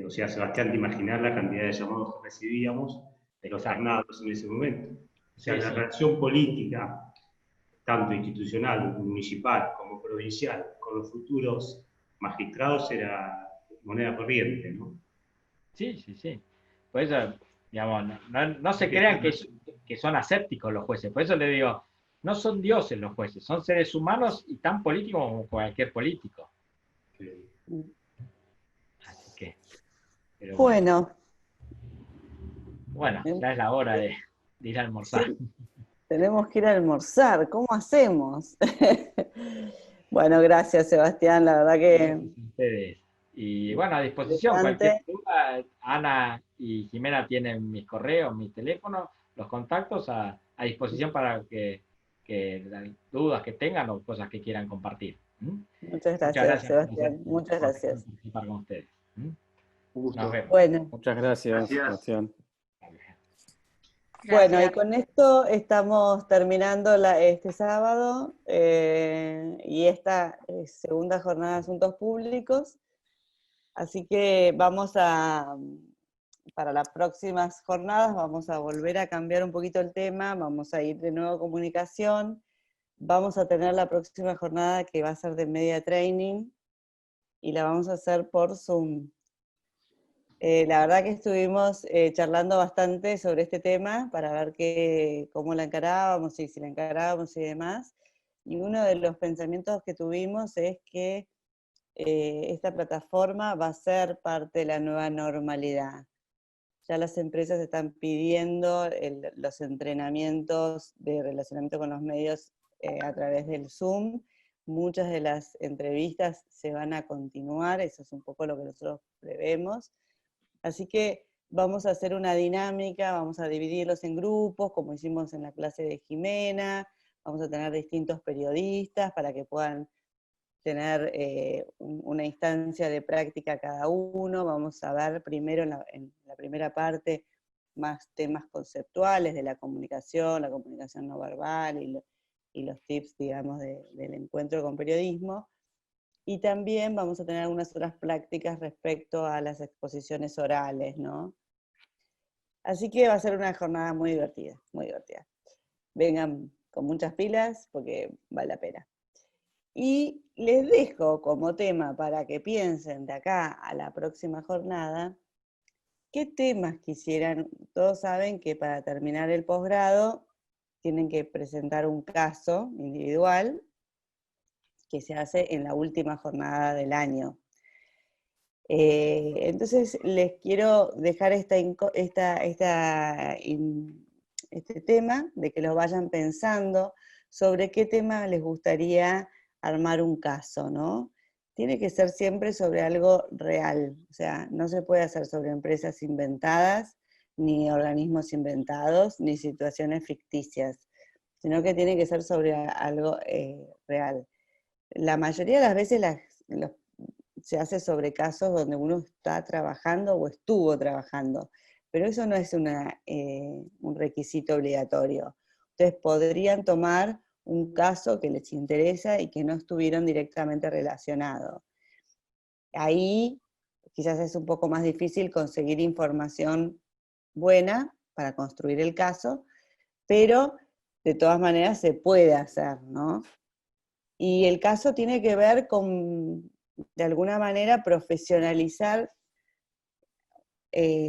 O sea, Sebastián, te imaginas la cantidad de llamados que recibíamos de los ternados en ese momento. O sea, la relación política, tanto institucional, municipal como provincial, con los futuros magistrados era moneda corriente, ¿no? Sí. Por eso, digamos, no se crean que son asépticos los jueces. Por eso le digo, no son dioses los jueces, son seres humanos y tan políticos como cualquier político. Así que, bueno, ya es la hora de ir a almorzar. Sí, tenemos que ir a almorzar, ¿cómo hacemos? Bueno, gracias Sebastián, la verdad que... Ustedes. Y bueno, a disposición, cualquier duda, Ana y Jimena tienen mis correos, mis teléfonos, los contactos a disposición para que las dudas que tengan o cosas que quieran compartir. Muchas gracias, Sebastián. Muchas gracias. Participar con ustedes. Un gusto. Nos vemos. Bueno. Muchas gracias, Sebastián. Bueno, y con esto estamos terminando este sábado y esta segunda jornada de asuntos públicos. Así que para las próximas jornadas vamos a volver a cambiar un poquito el tema, vamos a ir de nuevo a comunicación, vamos a tener la próxima jornada que va a ser de media training y la vamos a hacer por Zoom. La verdad que estuvimos charlando bastante sobre este tema para ver cómo la encarábamos y si la encarábamos y demás. Y uno de los pensamientos que tuvimos es que esta plataforma va a ser parte de la nueva normalidad. Ya las empresas están pidiendo los entrenamientos de relacionamiento con los medios a través del Zoom. Muchas de las entrevistas se van a continuar, eso es un poco lo que nosotros prevemos. Así que vamos a hacer una dinámica, vamos a dividirlos en grupos, como hicimos en la clase de Jimena, vamos a tener distintos periodistas para que puedan tener una instancia de práctica cada uno, vamos a ver primero en la primera parte más temas conceptuales de la comunicación no verbal y los tips, digamos, del encuentro con periodismo. Y también vamos a tener algunas otras prácticas respecto a las exposiciones orales, ¿no? Así que va a ser una jornada muy divertida, muy divertida. Vengan con muchas pilas porque vale la pena. Y les dejo como tema para que piensen de acá a la próxima jornada, ¿qué temas quisieran? Todos saben que para terminar el posgrado tienen que presentar un caso individual que se hace en la última jornada del año. Entonces les quiero dejar este tema, de que lo vayan pensando sobre qué tema les gustaría armar un caso, ¿no? Tiene que ser siempre sobre algo real, o sea, no se puede hacer sobre empresas inventadas, ni organismos inventados, ni situaciones ficticias, sino que tiene que ser sobre algo real. La mayoría de las veces se hace sobre casos donde uno está trabajando o estuvo trabajando, pero eso no es un requisito obligatorio. Ustedes podrían tomar un caso que les interesa y que no estuvieron directamente relacionados. Ahí quizás es un poco más difícil conseguir información buena para construir el caso, pero de todas maneras se puede hacer, ¿no? Y el caso tiene que ver con, de alguna manera, profesionalizar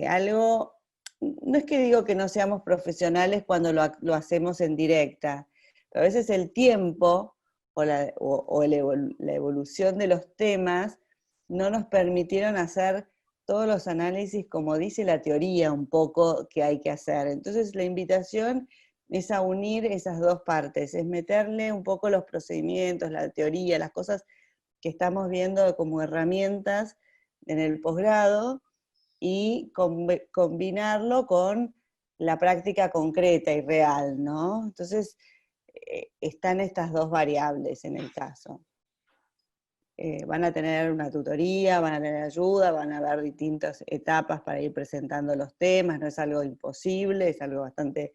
algo. No es que digo que no seamos profesionales cuando lo hacemos en directa, pero a veces el tiempo o la evolución de los temas no nos permitieron hacer todos los análisis como dice la teoría un poco que hay que hacer. Entonces la invitación es a unir esas dos partes, es meterle un poco los procedimientos, la teoría, las cosas que estamos viendo como herramientas en el posgrado y combinarlo con la práctica concreta y real, ¿no? Entonces, están estas dos variables en el caso. Van a tener una tutoría, van a tener ayuda, van a haber distintas etapas para ir presentando los temas, no es algo imposible, es algo bastante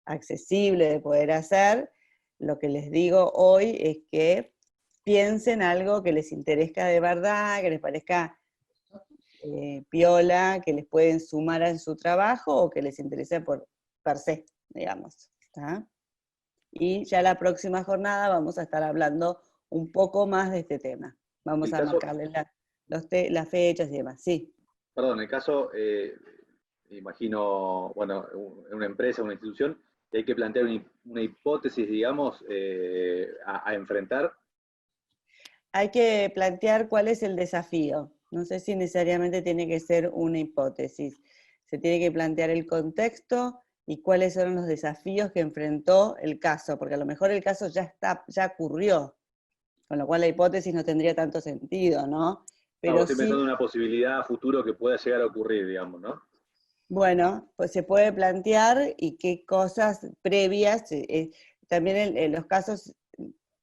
accesible de poder hacer. Lo que les digo hoy es que piensen algo que les interesa de verdad, que les parezca piola, que les pueden sumar en su trabajo o que les interese per se, digamos. ¿Está? Y ya la próxima jornada vamos a estar hablando un poco más de este tema. Vamos a marcarle las fechas y demás. Sí. Perdón, en el caso, imagino, bueno, en una empresa, una institución, hay que plantear una hipótesis, digamos, a enfrentar. Hay que plantear cuál es el desafío. No sé si necesariamente tiene que ser una hipótesis. Se tiene que plantear el contexto y cuáles son los desafíos que enfrentó el caso, porque a lo mejor el caso ya ocurrió, con lo cual la hipótesis no tendría tanto sentido, ¿no? Pero estoy pensando en una posibilidad a futuro que pueda llegar a ocurrir, digamos, ¿no? Bueno, pues se puede plantear y qué cosas previas, también en los casos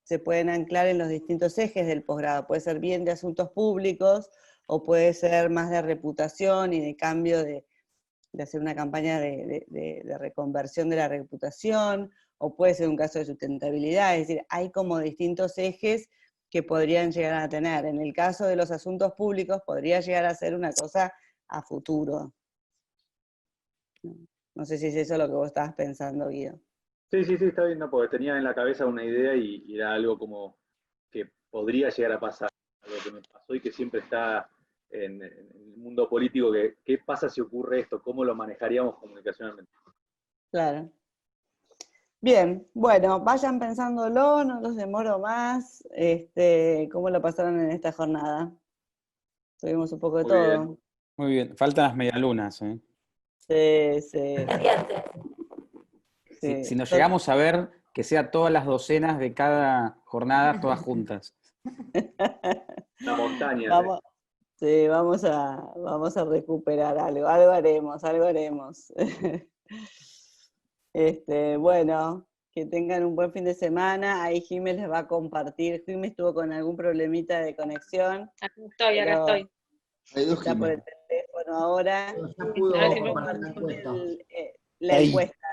se pueden anclar en los distintos ejes del posgrado. Puede ser bien de asuntos públicos, o puede ser más de reputación y de cambio de hacer una campaña de reconversión de la reputación, o puede ser un caso de sustentabilidad, es decir, hay como distintos ejes que podrían llegar a tener. En el caso de los asuntos públicos podría llegar a ser una cosa a futuro. No sé si es eso lo que vos estabas pensando, Guido. Sí, está bien, no, porque tenía en la cabeza una idea y era algo como que podría llegar a pasar, algo que me pasó y que siempre está en el mundo político, que ¿qué pasa si ocurre esto? ¿Cómo lo manejaríamos comunicacionalmente? Claro. Bien, bueno, vayan pensándolo, no los demoro más. ¿Cómo lo pasaron en esta jornada? Tuvimos un poco de todo. Bien. Muy bien, faltan las medialunas, ¿eh? Sí. Si nos llegamos a ver, que sea todas las docenas de cada jornada, todas juntas. La montaña. Vamos a recuperar algo haremos. Bueno, que tengan un buen fin de semana. Ahí Jimé les va a compartir. Jimé estuvo con algún problemita de conexión. Acá estoy. Está por el teléfono ahora. Ya pudo compartir la encuesta.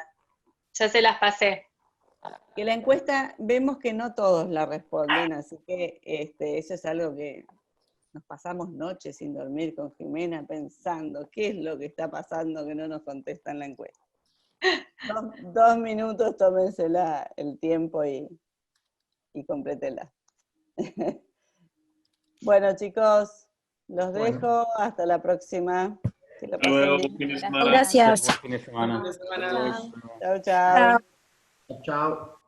Ya se las pasé. Que la encuesta, vemos que no todos la responden, así que eso es algo que nos pasamos noches sin dormir con Jimena pensando qué es lo que está pasando que no nos contestan la encuesta. 2 minutos, tómense el tiempo y complétenla. Bueno, chicos, los dejo. Hasta la próxima. Que la pasen bien. Gracias. Buen fin de semana. Chao. Chao.